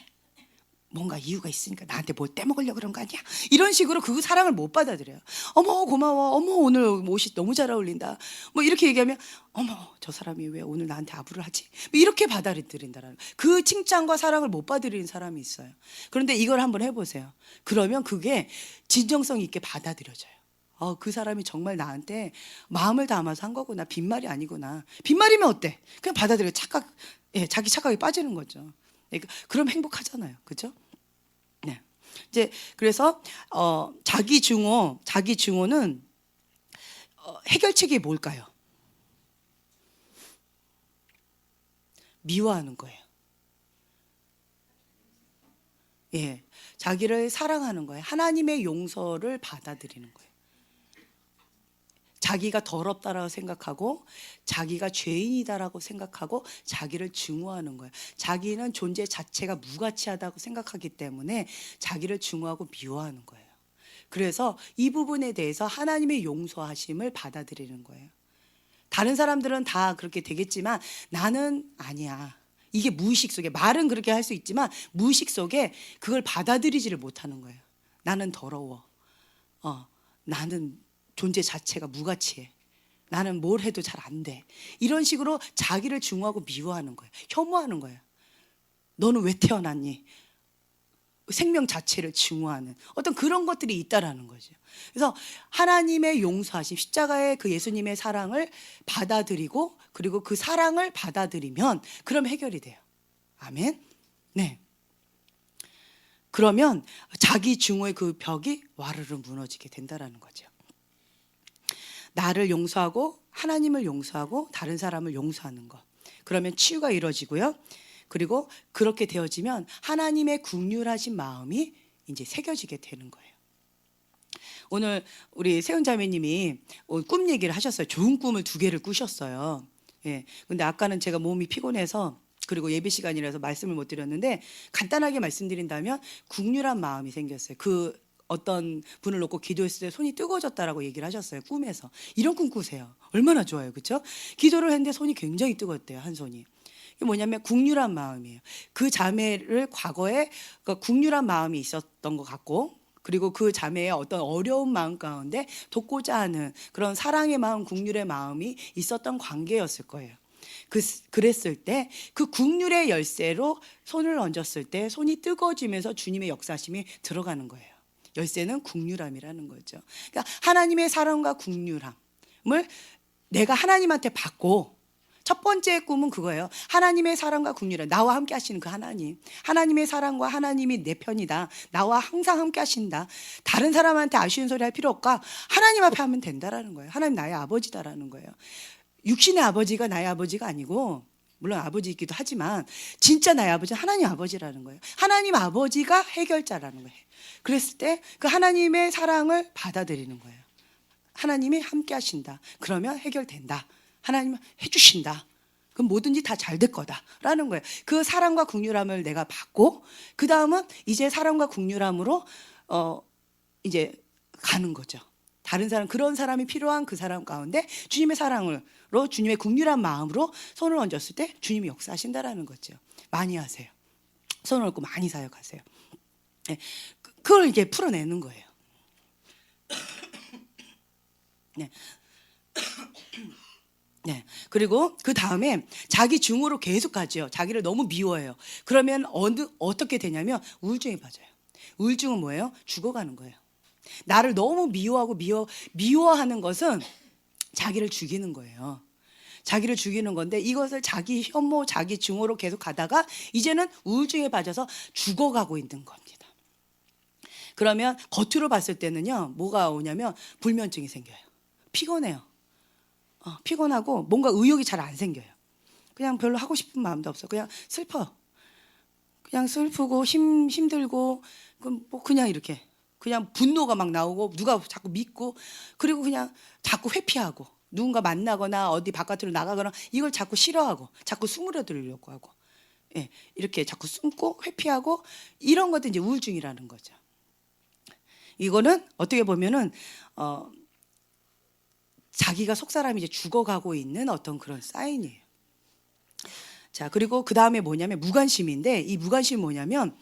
뭔가 이유가 있으니까 나한테 뭘 떼먹으려고 그런 거 아니야? 이런 식으로 그 사랑을 못 받아들여요. 어머 고마워. 어머 오늘 옷이 너무 잘 어울린다. 뭐 이렇게 얘기하면 어머 저 사람이 왜 오늘 나한테 아부를 하지? 뭐 이렇게 받아들인다라는 그 칭찬과 사랑을 못 받아들이는 사람이 있어요. 그런데 이걸 한번 해보세요. 그러면 그게 진정성 있게 받아들여져요. 그 사람이 정말 나한테 마음을 담아서 한 거구나. 빈말이 아니구나. 빈말이면 어때? 그냥 받아들여. 자기 착각에 빠지는 거죠. 그럼 행복하잖아요. 그죠? 네. 이제 그래서 자기 증오는 해결책이 뭘까요? 미워하는 거예요. 예. 자기를 사랑하는 거예요. 하나님의 용서를 받아들이는 거예요. 자기가 더럽다라고 생각하고 자기가 죄인이다라고 생각하고 자기를 증오하는 거예요. 자기는 존재 자체가 무가치하다고 생각하기 때문에 자기를 증오하고 미워하는 거예요. 그래서 이 부분에 대해서 하나님의 용서하심을 받아들이는 거예요. 다른 사람들은 다 그렇게 되겠지만 나는 아니야. 이게 무의식 속에, 말은 그렇게 할 수 있지만 무의식 속에 그걸 받아들이지를 못하는 거예요. 나는 더러워. 나는 존재 자체가 무가치해. 나는 뭘 해도 잘 안 돼. 이런 식으로 자기를 증오하고 미워하는 거예요. 혐오하는 거예요. 너는 왜 태어났니? 생명 자체를 증오하는 어떤 그런 것들이 있다라는 거죠. 그래서 하나님의 용서하심, 십자가의 그 예수님의 사랑을 받아들이고 그리고 그 사랑을 받아들이면 그럼 해결이 돼요. 아멘. 네. 그러면 자기 증오의 그 벽이 와르르 무너지게 된다라는 거죠. 나를 용서하고 하나님을 용서하고 다른 사람을 용서하는 것. 그러면 치유가 이루어지고요. 그리고 그렇게 되어지면 하나님의 긍휼하신 마음이 이제 새겨지게 되는 거예요. 오늘 우리 세훈자매님이 꿈 얘기를 하셨어요. 좋은 꿈을 2개를 꾸셨어요. 예. 근데 아까는 제가 몸이 피곤해서 그리고 예배 시간이라서 말씀을 못 드렸는데 간단하게 말씀드린다면 긍휼한 마음이 생겼어요. 어떤 분을 놓고 기도했을 때 손이 뜨거워졌다라고 얘기를 하셨어요. 꿈에서. 이런 꿈 꾸세요. 얼마나 좋아요. 그렇죠? 기도를 했는데 손이 굉장히 뜨거웠대요. 한 손이. 이게 뭐냐면 긍휼한 마음이에요. 그 자매를 과거에 긍휼한 마음이 있었던 것 같고 그리고 그 자매의 어떤 어려운 마음 가운데 돕고자 하는 그런 사랑의 마음, 긍휼의 마음이 있었던 관계였을 거예요. 그랬을 때 그 긍휼의 열쇠로 손을 얹었을 때 손이 뜨거워지면서 주님의 역사심이 들어가는 거예요. 열쇠는 긍휼함이라는 거죠. 그러니까 하나님의 사랑과 긍휼함을 내가 하나님한테 받고 첫 번째 꿈은 그거예요. 하나님의 사랑과 긍휼함. 나와 함께 하시는 그 하나님. 하나님의 사랑과 하나님이 내 편이다. 나와 항상 함께 하신다. 다른 사람한테 아쉬운 소리 할 필요 없고 하나님 앞에 하면 된다라는 거예요. 하나님 나의 아버지다라는 거예요. 육신의 아버지가 나의 아버지가 아니고 물론 아버지이기도 하지만 진짜 나의 아버지는 하나님 아버지라는 거예요. 하나님 아버지가 해결자라는 거예요. 그랬을 때 그 하나님의 사랑을 받아들이는 거예요. 하나님이 함께 하신다. 그러면 해결된다. 하나님은 해주신다. 그럼 뭐든지 다 잘 될 거다라는 거예요. 그 사랑과 긍휼함을 내가 받고 그 다음은 이제 사랑과 긍휼함으로 이제 가는 거죠. 다른 사람, 그런 사람이 필요한 그 사람 가운데 주님의 사랑으로 주님의 긍휼한 마음으로 손을 얹었을 때 주님이 역사하신다라는 거죠. 많이 하세요. 손을 얹고 많이 사역하세요. 네, 그걸 이제 풀어내는 거예요. 네. 네. 그리고 그 다음에 자기 증오로 계속 가죠. 자기를 너무 미워해요. 그러면 어떻게 되냐면 우울증에 빠져요. 우울증은 뭐예요? 죽어가는 거예요. 나를 너무 미워하고 미워하는 것은 자기를 죽이는 거예요. 자기를 죽이는 건데 이것을 자기 혐오, 자기 증오로 계속 가다가 이제는 우울증에 빠져서 죽어가고 있는 겁니다. 그러면 겉으로 봤을 때는요, 뭐가 오냐면 불면증이 생겨요. 피곤해요. 피곤하고 뭔가 의욕이 잘 안 생겨요. 그냥 별로 하고 싶은 마음도 없어. 그냥 슬퍼. 그냥 슬프고 힘들고 뭐 그냥 이렇게 그냥 분노가 막 나오고 누가 자꾸 믿고 그리고 그냥 자꾸 회피하고 누군가 만나거나 어디 바깥으로 나가거나 이걸 자꾸 싫어하고 자꾸 숨으려들려고 하고 예, 이렇게 자꾸 숨고 회피하고 이런 것도 이제 우울증이라는 거죠. 이거는 어떻게 보면은 자기가 속사람이 이제 죽어가고 있는 어떤 그런 사인이에요. 자, 그리고 그 다음에 뭐냐면 무관심인데, 이 무관심이 뭐냐면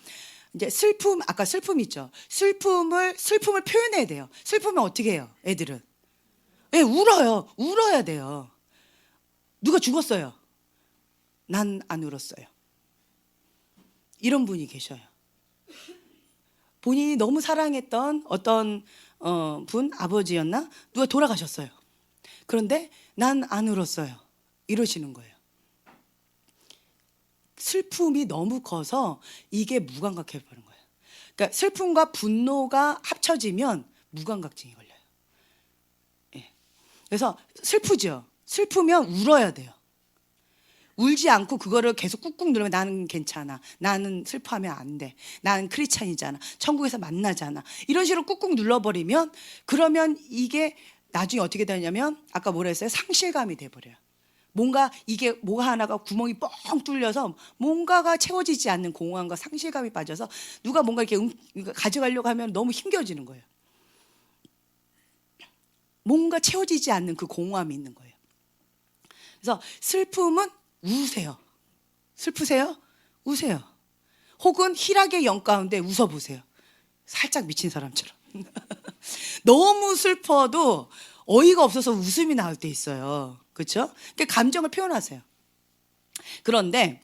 이제 슬픔, 아까 슬픔 있죠. 슬픔을 표현해야 돼요. 슬프면 어떻게 해요? 애들은 울어요. 울어야 돼요. 누가 죽었어요. 난 안 울었어요. 이런 분이 계셔요. 본인이 너무 사랑했던 어떤 분, 아버지였나? 누가 돌아가셨어요. 그런데 난 안 울었어요. 이러시는 거예요. 슬픔이 너무 커서 이게 무감각해 버린 거예요. 그러니까 슬픔과 분노가 합쳐지면 무감각증이 걸려요. 예. 그래서 슬프죠. 슬프면 울어야 돼요. 울지 않고 그거를 계속 꾹꾹 누르면 나는 괜찮아. 나는 슬퍼하면 안 돼. 나는 크리스찬이잖아. 천국에서 만나잖아. 이런 식으로 꾹꾹 눌러버리면 그러면 이게 나중에 어떻게 되냐면 아까 뭐라 했어요? 상실감이 돼버려요. 뭔가 이게 뭐가 하나가 구멍이 뻥 뚫려서 뭔가가 채워지지 않는 공허함과 상실감이 빠져서 누가 뭔가 이렇게 가져가려고 하면 너무 힘겨지는 거예요. 뭔가 채워지지 않는 그 공허함이 있는 거예요. 그래서 슬픔은 우세요. 슬프세요? 우세요. 혹은 희락의 영 가운데 웃어보세요. 살짝 미친 사람처럼. 너무 슬퍼도 어이가 없어서 웃음이 나올 때 있어요. 그렇죠? 그러니까 감정을 표현하세요. 그런데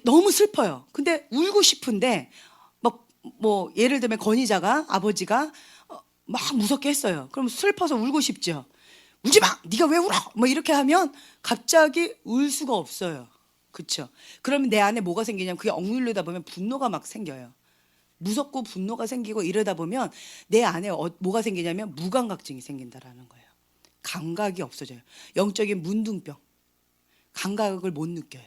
너무 슬퍼요. 근데 울고 싶은데 뭐 예를 들면 건의자가 아버지가 막 무섭게 했어요. 그럼 슬퍼서 울고 싶죠. 울지 마! 네가 왜 울어? 뭐 이렇게 하면 갑자기 울 수가 없어요. 그렇죠? 그러면 내 안에 뭐가 생기냐면 그게 억눌리다 보면 분노가 막 생겨요. 무섭고 분노가 생기고 이러다 보면 내 안에 뭐가 생기냐면 무감각증이 생긴다라는 거예요. 감각이 없어져요. 영적인 문둥병. 감각을 못 느껴요.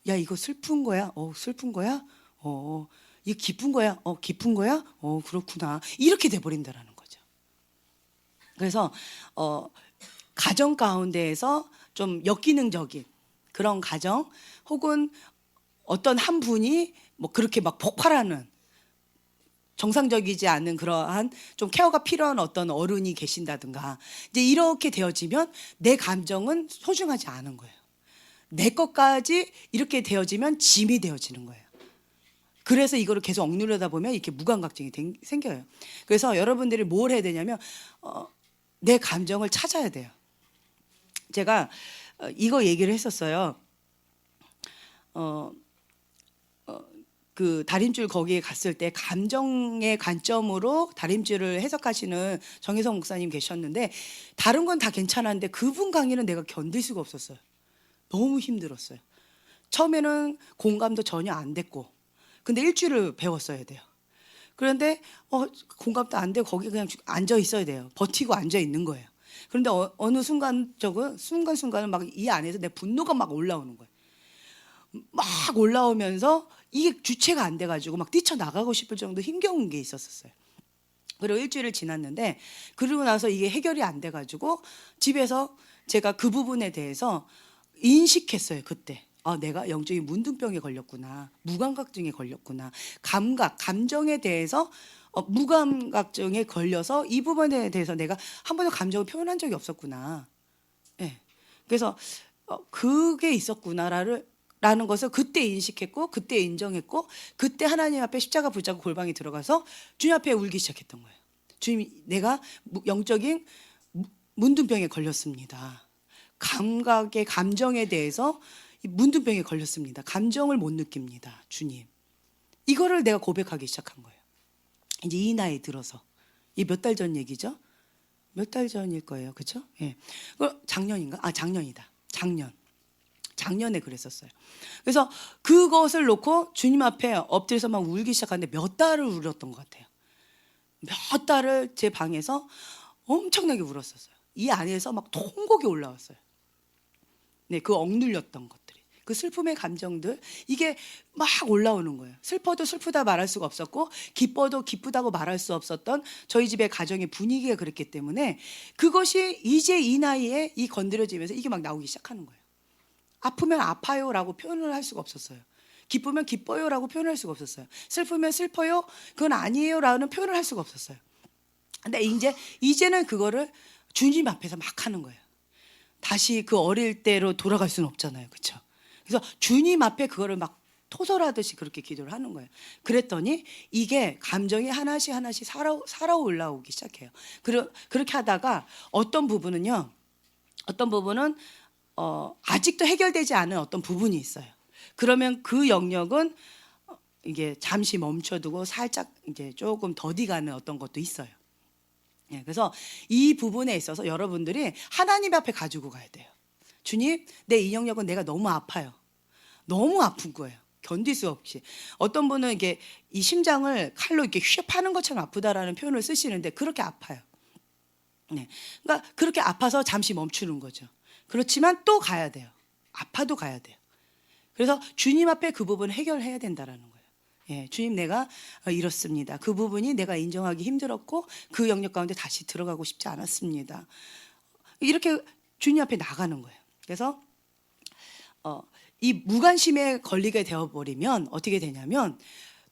야, 이거 슬픈 거야? 슬픈 거야? 이거 기쁜 거야? 기쁜 거야? 그렇구나. 이렇게 돼버린다라는 거죠. 그래서 가정 가운데에서 좀 역기능적인 그런 가정 혹은 어떤 한 분이 뭐 그렇게 막 폭발하는 정상적이지 않은 그러한 좀 케어가 필요한 어떤 어른이 계신다든가 이제 이렇게 되어지면 내 감정은 소중하지 않은 거예요. 내 것까지 이렇게 되어지면 짐이 되어지는 거예요. 그래서 이거를 계속 억누르다 보면 이렇게 무감각증이 생겨요. 그래서 여러분들이 뭘 해야 되냐면 내 감정을 찾아야 돼요. 제가 이거 얘기를 했었어요. 그 다림줄 거기에 갔을 때 감정의 관점으로 다림줄을 해석하시는 정혜성 목사님 계셨는데 다른 건 다 괜찮았는데 그분 강의는 내가 견딜 수가 없었어요. 너무 힘들었어요. 처음에는 공감도 전혀 안 됐고 근데 일주일을 배웠어야 돼요. 그런데 공감도 안 되고 거기 그냥 앉아 있어야 돼요. 버티고 앉아 있는 거예요. 그런데 어느 순간순간은 막 이 안에서 내 분노가 막 올라오는 거예요. 막 올라오면서 이게 주체가 안 돼가지고 막 뛰쳐나가고 싶을 정도 힘겨운 게 있었어요. 그리고 일주일을 지났는데 그러고 나서 이게 해결이 안 돼가지고 집에서 제가 그 부분에 대해서 인식했어요. 그때 내가 영적인 문둥병에 걸렸구나. 무감각증에 걸렸구나. 감정에 대해서 무감각증에 걸려서 이 부분에 대해서 내가 한 번도 감정을 표현한 적이 없었구나. 네. 그래서 그게 있었구나라는 것을 그때 인식했고 그때 인정했고 그때 하나님 앞에 십자가 붙잡고 골방에 들어가서 주님 앞에 울기 시작했던 거예요. 주님, 내가 영적인 문둥병에 걸렸습니다. 감정에 대해서 문둥병에 걸렸습니다. 감정을 못 느낍니다. 주님. 이거를 내가 고백하기 시작한 거예요. 이제 이 나이 들어서. 이 몇 달 전 얘기죠? 몇 달 전일 거예요. 그렇죠? 예. 작년인가? 작년이다. 작년에 그랬었어요. 그래서 그것을 놓고 주님 앞에 엎드려서 막 울기 시작하는데 몇 달을 울었던 것 같아요. 몇 달을 제 방에서 엄청나게 울었었어요. 이 안에서 막 통곡이 올라왔어요. 네, 그 억눌렸던 것들이. 그 슬픔의 감정들, 이게 막 올라오는 거예요. 슬퍼도 슬프다 말할 수가 없었고, 기뻐도 기쁘다고 말할 수 없었던 저희 집의 가정의 분위기가 그랬기 때문에 그것이 이제 이 나이에 이 건드려지면서 이게 막 나오기 시작하는 거예요. 아프면 아파요라고 표현을 할 수가 없었어요. 기쁘면 기뻐요라고 표현할 수가 없었어요. 슬프면 슬퍼요, 그건 아니에요라는 표현을 할 수가 없었어요. 근데 이제는 그거를 주님 앞에서 막 하는 거예요. 다시 그 어릴 때로 돌아갈 수는 없잖아요, 그렇죠? 그래서 주님 앞에 그거를 막 토설하듯이 그렇게 기도를 하는 거예요. 그랬더니 이게 감정이 하나씩 살아 올라오기 시작해요. 그렇게 하다가 어떤 부분은 아직도 해결되지 않은 어떤 부분이 있어요. 그러면 그 영역은 이게 잠시 멈춰두고 살짝 이제 조금 더디가는 어떤 것도 있어요. 예, 그래서 이 부분에 있어서 여러분들이 하나님 앞에 가지고 가야 돼요. 주님, 내 이 영역은 내가 너무 아파요. 너무 아픈 거예요. 견딜 수 없이. 어떤 분은 이게 이 심장을 칼로 이렇게 휘파는 것처럼 아프다라는 표현을 쓰시는데 그렇게 아파요. 네. 그러니까 그렇게 아파서 잠시 멈추는 거죠. 그렇지만 또 가야 돼요. 아파도 가야 돼요. 그래서 주님 앞에 그 부분을 해결해야 된다라는 거예요. 예, 주님 내가 이렇습니다. 그 부분이 내가 인정하기 힘들었고 그 영역 가운데 다시 들어가고 싶지 않았습니다. 이렇게 주님 앞에 나가는 거예요. 그래서 이 무관심에 걸리게 되어버리면 어떻게 되냐면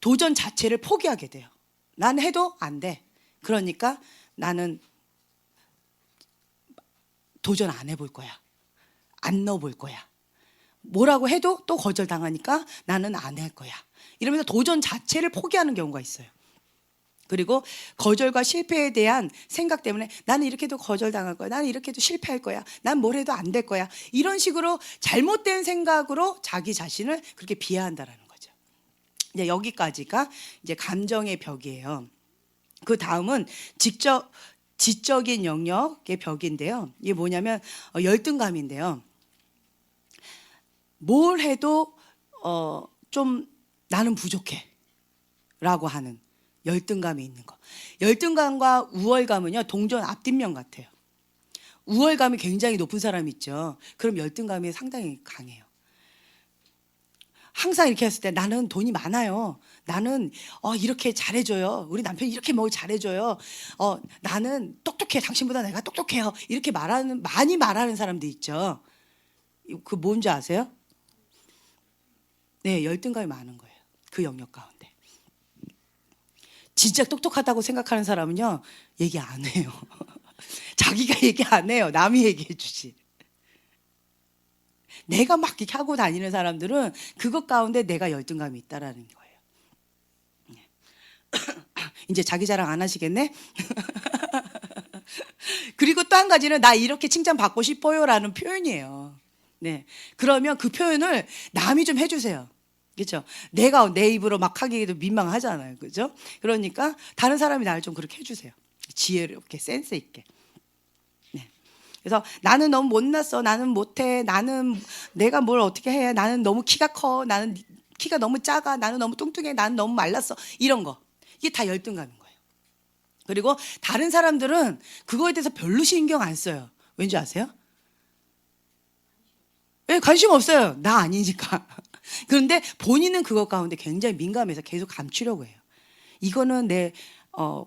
도전 자체를 포기하게 돼요. 난 해도 안 돼. 그러니까 나는 도전 안 해볼 거야. 안 넣어볼 거야. 뭐라고 해도 또 거절당하니까 나는 안 할 거야. 이러면서 도전 자체를 포기하는 경우가 있어요. 그리고 거절과 실패에 대한 생각 때문에 나는 이렇게 해도 거절당할 거야. 나는 이렇게 해도 실패할 거야. 난 뭘 해도 안 될 거야. 이런 식으로 잘못된 생각으로 자기 자신을 그렇게 비하한다라는 거죠. 이제 여기까지가 이제 감정의 벽이에요. 그 다음은 지적인 영역의 벽인데요. 이게 뭐냐면 열등감인데요. 뭘 해도 좀 나는 부족해 라고 하는 열등감이 있는 거. 열등감과 우월감은요, 동전 앞뒷면 같아요. 우월감이 굉장히 높은 사람이 있죠. 그럼 열등감이 상당히 강해요. 항상 이렇게 했을 때 나는 돈이 많아요. 나는 이렇게 잘해줘요. 우리 남편이 이렇게 뭘 잘해줘요. 나는 똑똑해. 당신보다 내가 똑똑해요. 이렇게 많이 말하는 사람도 있죠. 그 뭔지 아세요? 네, 열등감이 많은 거예요. 그 영역 가운데. 진짜 똑똑하다고 생각하는 사람은요, 얘기 안 해요. 자기가 얘기 안 해요. 남이 얘기해 주지. 내가 막 이렇게 하고 다니는 사람들은 그것 가운데 내가 열등감이 있다라는 거예요. 이제 자기 자랑 안 하시겠네? 그리고 또 한 가지는 나 이렇게 칭찬받고 싶어요라는 표현이에요. 네. 그러면 그 표현을 남이 좀 해주세요. 그렇죠? 내가 내 입으로 막 하기에도 민망하잖아요. 그죠? 그러니까 다른 사람이 나를 좀 그렇게 해주세요. 지혜롭게, 센스 있게. 네. 그래서 나는 너무 못났어. 나는 못해. 나는 내가 뭘 어떻게 해. 나는 너무 키가 커. 나는 키가 너무 작아. 나는 너무 뚱뚱해. 나는 너무 말랐어. 이런 거. 이게 다 열등감인 거예요. 그리고 다른 사람들은 그거에 대해서 별로 신경 안 써요. 왠지 아세요? 네, 관심 없어요. 나 아니니까. 그런데 본인은 그것 가운데 굉장히 민감해서 계속 감추려고 해요. 이거는 내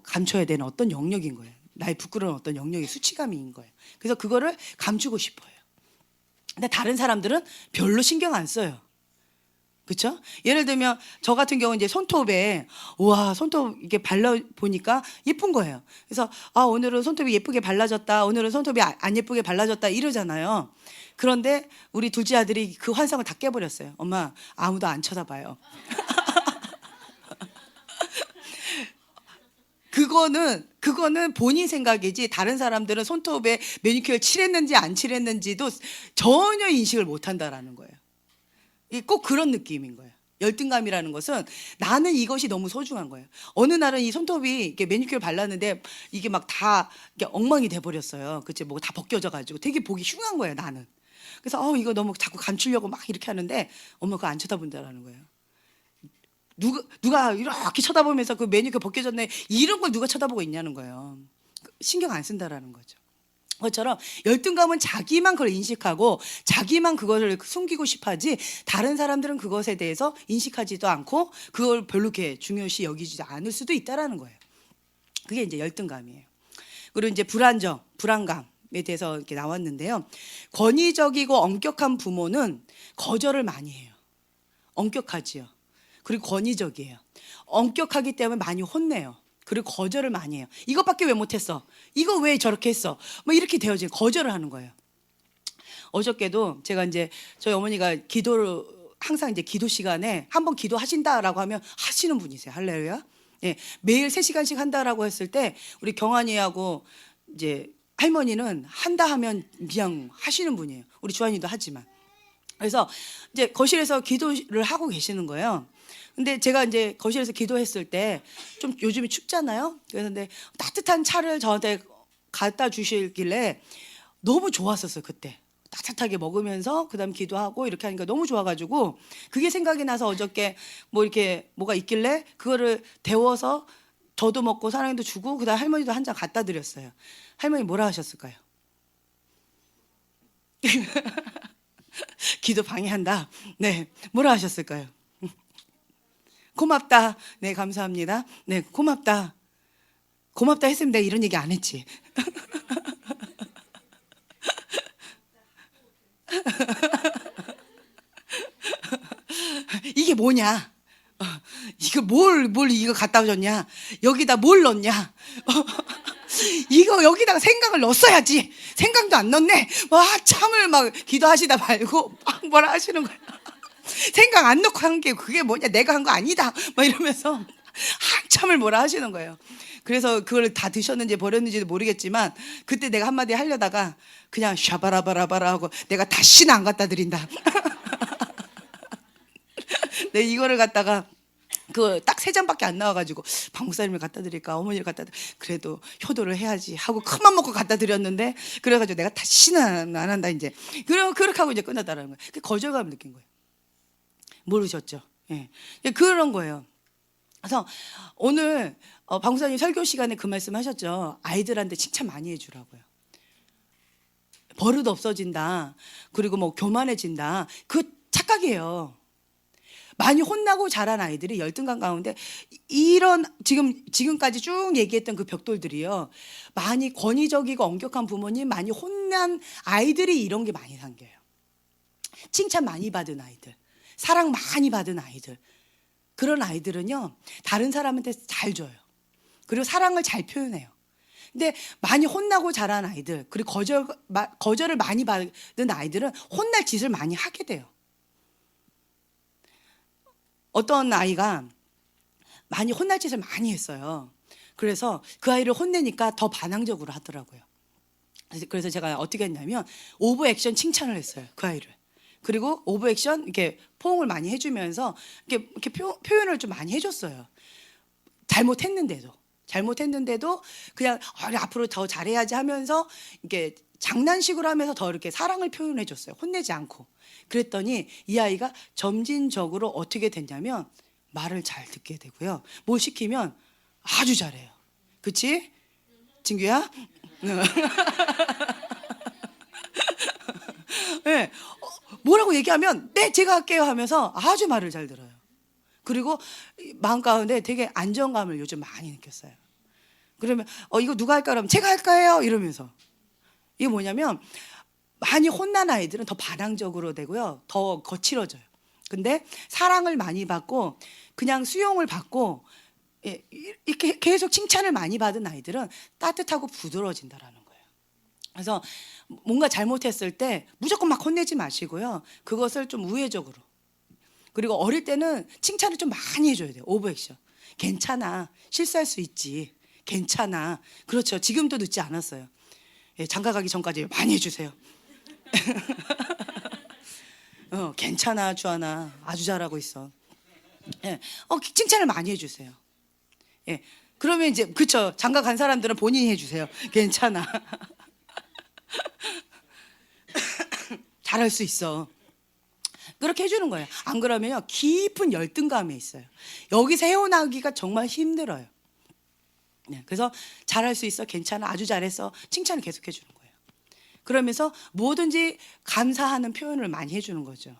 감춰야 되는 어떤 영역인 거예요. 나의 부끄러운 어떤 영역의 수치감인 거예요. 그래서 그거를 감추고 싶어요. 근데 다른 사람들은 별로 신경 안 써요. 그렇죠? 예를 들면 저 같은 경우 이제 손톱에 우와 손톱 이게 발라 보니까 예쁜 거예요. 그래서 오늘은 손톱이 예쁘게 발라졌다. 오늘은 손톱이 안 예쁘게 발라졌다 이러잖아요. 그런데 우리 둘째 아들이 그 환상을 다 깨버렸어요. 엄마 아무도 안 쳐다봐요. 그거는 본인 생각이지 다른 사람들은 손톱에 매니큐어를 칠했는지 안 칠했는지도 전혀 인식을 못 한다라는 거예요. 꼭 그런 느낌인 거예요. 열등감이라는 것은 나는 이것이 너무 소중한 거예요. 어느 날은 이 손톱이 이렇게 매니큐어를 발랐는데 이게 막 다 엉망이 돼버렸어요. 그치? 뭐 다 벗겨져가지고 되게 보기 흉한 거예요, 나는. 그래서 이거 너무 자꾸 감추려고 막 이렇게 하는데 엄마 그거 안 쳐다본다라는 거예요. 누가 이렇게 쳐다보면서 그 매니큐어 벗겨졌네 이런 걸 누가 쳐다보고 있냐는 거예요. 신경 안 쓴다라는 거죠. 그것처럼 열등감은 자기만 그걸 인식하고 자기만 그것을 숨기고 싶어하지 다른 사람들은 그것에 대해서 인식하지도 않고 그걸 별로 이렇게 중요시 여기지 않을 수도 있다라는 거예요. 그게 이제 열등감이에요. 그리고 이제 불안감에 대해서 이렇게 나왔는데요. 권위적이고 엄격한 부모는 거절을 많이 해요. 엄격하지요. 그리고 권위적이에요. 엄격하기 때문에 많이 혼내요. 그리고 거절을 많이 해요. 이것밖에 왜 못했어? 이거 왜 저렇게 했어? 뭐 이렇게 되어지고 거절을 하는 거예요. 어저께도 제가 이제 저희 어머니가 기도를 항상 이제 기도 시간에 한번 기도하신다라고 하면 하시는 분이세요. 할렐루야. 예, 매일 3시간씩 한다라고 했을 때 우리 경환이하고 이제 할머니는 한다 하면 그냥 하시는 분이에요. 우리 주한이도 하지만. 그래서 이제 거실에서 기도를 하고 계시는 거예요. 근데 제가 이제 거실에서 기도했을 때 좀 요즘에 춥잖아요. 그래서 근데 따뜻한 차를 저한테 갖다 주시길래 너무 좋았었어요, 그때. 따뜻하게 먹으면서 그다음 기도하고 이렇게 하니까 너무 좋아가지고 그게 생각이 나서 어저께 뭐 이렇게 뭐가 있길래 그거를 데워서 저도 먹고 사랑이도 주고 그다음 할머니도 한 잔 갖다 드렸어요. 할머니 뭐라 하셨을까요? 기도 방해한다. 네, 뭐라 하셨을까요? 고맙다. 네, 감사합니다. 네, 고맙다. 고맙다 했으면 내가 이런 얘기 안 했지. 이게 뭐냐? 이거 뭘 이거 갖다 줬냐? 여기다 뭘 넣냐? 이거 여기다가 생강을 넣었어야지. 생강도 안 넣네. 와, 참을 막 기도하시다 말고 막 뭐라 하시는 거야. 생강 안 넣고 한 게 그게 뭐냐? 내가 한 거 아니다. 막 이러면서 한참을 뭐라 하시는 거예요. 그래서 그걸 다 드셨는지 버렸는지도 모르겠지만 그때 내가 한마디 하려다가 그냥 샤바라바라바라 하고 내가 다시는 안 갖다 드린다. 네, 이거를 갖다가 그 딱 3잔밖에 안 나와가지고 방목사님을 갖다 드릴까 어머니를 갖다 그래도 효도를 해야지 하고 큰맘 먹고 갖다 드렸는데 그래가지고 내가 다시는 안 한다 이제 그렇게 하고 이제 끝났다라는 거예요. 그 거절감을 느낀 거예요. 모르셨죠? 예, 그런 거예요. 그래서 오늘 방목사님 설교 시간에 그 말씀하셨죠. 아이들한테 칭찬 많이 해주라고요. 버릇 없어진다. 그리고 뭐 교만해진다. 그 착각이에요. 많이 혼나고 자란 아이들이 열등감 가운데 이런 지금까지 쭉 얘기했던 그 벽돌들이요. 많이 권위적이고 엄격한 부모님, 많이 혼난 아이들이 이런 게 많이 생겨요. 칭찬 많이 받은 아이들, 사랑 많이 받은 아이들. 그런 아이들은요. 다른 사람한테 잘 줘요. 그리고 사랑을 잘 표현해요. 근데 많이 혼나고 자란 아이들, 그리고 거절을 많이 받은 아이들은 혼날 짓을 많이 하게 돼요. 어떤 아이가 많이 혼날 짓을 많이 했어요. 그래서 그 아이를 혼내니까 더 반항적으로 하더라고요. 그래서 제가 어떻게 했냐면 오버 액션 칭찬을 했어요. 그 아이를. 그리고 오버 액션 이렇게 포옹을 많이 해주면서 이렇게 표현을 좀 많이 해줬어요. 잘못했는데도 그냥 앞으로 더 잘해야지 하면서 이렇게 장난식으로 하면서 더 이렇게 사랑을 표현해줬어요. 혼내지 않고. 그랬더니 이 아이가 점진적으로 어떻게 됐냐면 말을 잘 듣게 되고요. 뭘 시키면 아주 잘해요. 그치? 진규야? 네. 뭐라고 얘기하면 네 제가 할게요 하면서 아주 말을 잘 들어요. 그리고 마음 가운데 되게 안정감을 요즘 많이 느꼈어요. 그러면 이거 누가 할까 그러면 제가 할까요? 이러면서. 이게 뭐냐면 많이 혼난 아이들은 더 반항적으로 되고요. 더 거칠어져요. 근데 사랑을 많이 받고 그냥 수용을 받고 이렇게 계속 칭찬을 많이 받은 아이들은 따뜻하고 부드러워진다라는 거예요. 그래서 뭔가 잘못했을 때 무조건 막 혼내지 마시고요. 그것을 좀 우회적으로. 그리고 어릴 때는 칭찬을 좀 많이 해줘야 돼요. 오버액션. 괜찮아. 실수할 수 있지. 괜찮아. 그렇죠. 지금도 늦지 않았어요. 장가 가기 전까지 많이 해주세요. 괜찮아 주하나 아주 잘하고 있어. 칭찬을 많이 해주세요. 그러면 이제 그쵸 장가 간 사람들은 본인이 해주세요. 괜찮아. 잘할 수 있어. 그렇게 해주는 거예요. 안 그러면요 깊은 열등감에 있어요. 여기서 헤어나기가 정말 힘들어요. 그래서 잘할 수 있어, 괜찮아, 아주 잘했어 칭찬을 계속 해주는 거예요. 그러면서 뭐든지 감사하는 표현을 많이 해주는 거죠.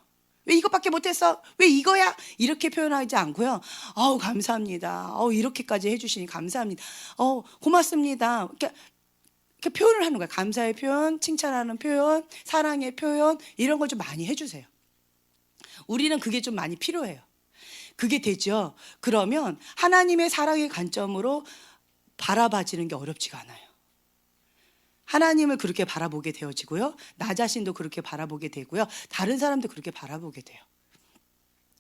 왜 이것밖에 못했어? 왜 이거야? 이렇게 표현하지 않고요. 감사합니다. 이렇게까지 해주시니 감사합니다. 고맙습니다. 이렇게 표현을 하는 거예요. 감사의 표현, 칭찬하는 표현, 사랑의 표현 이런 걸 좀 많이 해주세요. 우리는 그게 좀 많이 필요해요. 그게 되죠. 그러면 하나님의 사랑의 관점으로 바라봐지는 게 어렵지가 않아요. 하나님을 그렇게 바라보게 되어지고요. 나 자신도 그렇게 바라보게 되고요. 다른 사람도 그렇게 바라보게 돼요.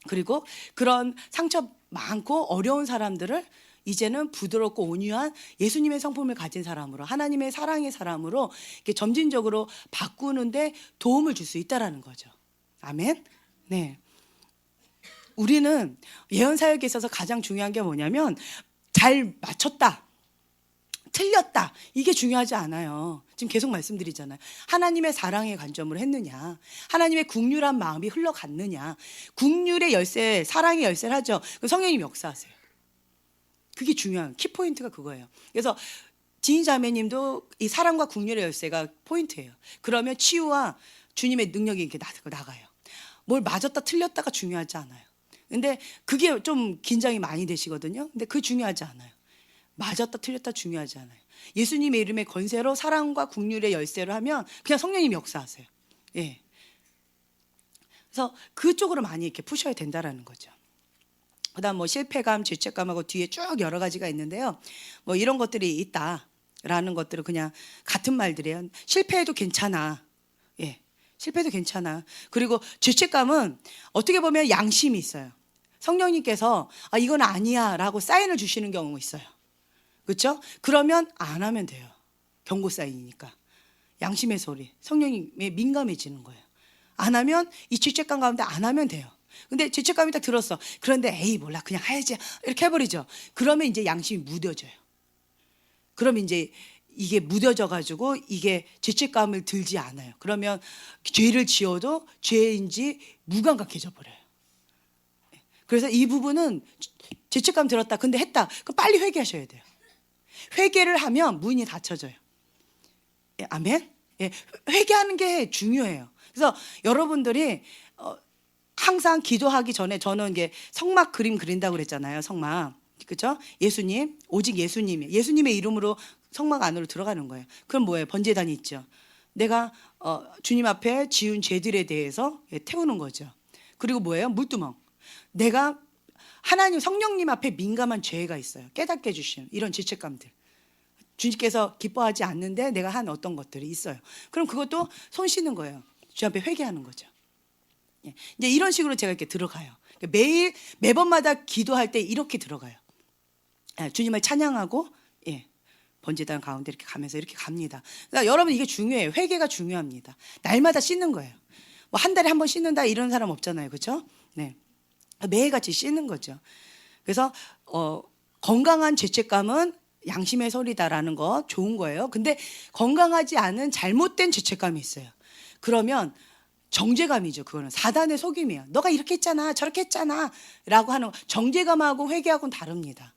그리고 그런 상처 많고 어려운 사람들을 이제는 부드럽고 온유한 예수님의 성품을 가진 사람으로, 하나님의 사랑의 사람으로 이렇게 점진적으로 바꾸는데 도움을 줄 수 있다라는 거죠. 아멘. 네. 우리는 예언 사역에 있어서 가장 중요한 게 뭐냐면 잘 맞췄다, 틀렸다, 이게 중요하지 않아요. 지금 계속 말씀드리잖아요. 하나님의 사랑의 관점으로 했느냐, 하나님의 국률한 마음이 흘러갔느냐. 국률의 열쇠, 사랑의 열쇠를 하죠. 성령님 역사하세요. 그게 중요한 키포인트가 그거예요. 그래서 지인 자매님도 이 사랑과 국률의 열쇠가 포인트예요. 그러면 치유와 주님의 능력이 이렇게 나가요. 뭘 맞았다 틀렸다가 중요하지 않아요. 근데 그게 좀 긴장이 많이 되시거든요. 근데 그게 중요하지 않아요. 맞았다 틀렸다 중요하지 않아요. 예수님의 이름의 권세로 사랑과 국률의 열쇠를 하면 그냥 성령님 역사하세요. 예. 그래서 그쪽으로 많이 이렇게 푸셔야 된다라는 거죠. 그다음 뭐 실패감, 죄책감하고 뒤에 쭉 여러 가지가 있는데요. 뭐 이런 것들이 있다라는 것들은 그냥 같은 말들이에요. 실패해도 괜찮아. 예. 실패도 괜찮아. 그리고 죄책감은 어떻게 보면 양심이 있어요. 성령님께서 이건 아니야라고 사인을 주시는 경우가 있어요. 그렇죠? 그러면 안 하면 돼요. 경고 사인이니까. 양심의 소리, 성령님에 민감해지는 거예요. 안 하면 이 죄책감 가운데 안 하면 돼요. 근데 죄책감이 딱 들었어. 그런데 에이 몰라 그냥 해야지 이렇게 해버리죠. 그러면 이제 양심이 무뎌져요. 그럼 이제 이게 무뎌져 가지고 이게 죄책감을 들지 않아요. 그러면 죄를 지어도 죄인지 무감각해져 버려요. 그래서 이 부분은 죄책감 들었다 근데 했다 그럼 빨리 회개하셔야 돼요. 회개를 하면 문이 닫혀져요. 예, 아멘. 예, 회개하는 게 중요해요. 그래서 여러분들이 항상 기도하기 전에 저는 이게 성막 그림 그린다고 그랬잖아요. 성막. 그렇죠? 예수님, 오직 예수님의 이름으로 성막 안으로 들어가는 거예요. 그럼 뭐예요? 번제단이 있죠. 내가 주님 앞에 지은 죄들에 대해서 태우는 거죠. 그리고 뭐예요? 물두멍. 내가 하나님 성령님 앞에 민감한 죄가 있어요. 깨닫게 해주시는 이런 죄책감들. 주님께서 기뻐하지 않는데 내가 한 어떤 것들이 있어요. 그럼 그것도 손 씻는 거예요. 주님 앞에 회개하는 거죠. 이제 이런 식으로 제가 이렇게 들어가요. 매번마다 기도할 때 이렇게 들어가요. 주님을 찬양하고 번제단 가운데 이렇게 가면서 이렇게 갑니다. 그러니까 여러분 이게 중요해요. 회개가 중요합니다. 날마다 씻는 거예요. 뭐 한 달에 한 번 씻는다 이런 사람 없잖아요. 그렇죠? 네. 매일같이 씻는 거죠. 그래서 건강한 죄책감은 양심의 소리다라는 거 좋은 거예요. 근데 건강하지 않은 잘못된 죄책감이 있어요. 그러면 정죄감이죠. 그거는 사단의 속임이에요. 너가 이렇게 했잖아 저렇게 했잖아 라고 하는 정죄감하고 회개하고는 다릅니다.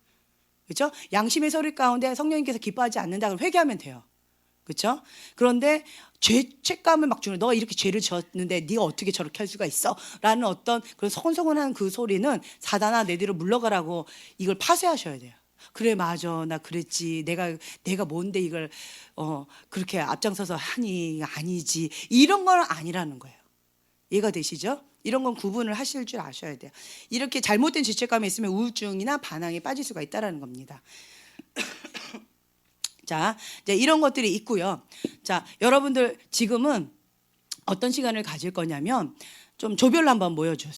그렇죠? 양심의 소리 가운데 성령님께서 기뻐하지 않는다고 회개하면 돼요. 그렇죠? 그런데 죄책감을 막 주는 너가 이렇게 죄를 지었는데 네가 어떻게 저렇게 할 수가 있어? 라는 어떤 그런 서근서근한 그 소리는 사단아 내 뒤로 물러가라고 이걸 파쇄하셔야 돼요. 그래 맞아 나 그랬지 내가 뭔데 이걸 그렇게 앞장서서 하니 아니지 이런 건 아니라는 거예요. 이해가 되시죠? 이런 건 구분을 하실 줄 아셔야 돼요. 이렇게 잘못된 죄책감이 있으면 우울증이나 반항에 빠질 수가 있다는 겁니다. 자, 이제 이런 것들이 있고요. 자, 여러분들 지금은 어떤 시간을 가질 거냐면 좀 조별로 한번 모여주세요.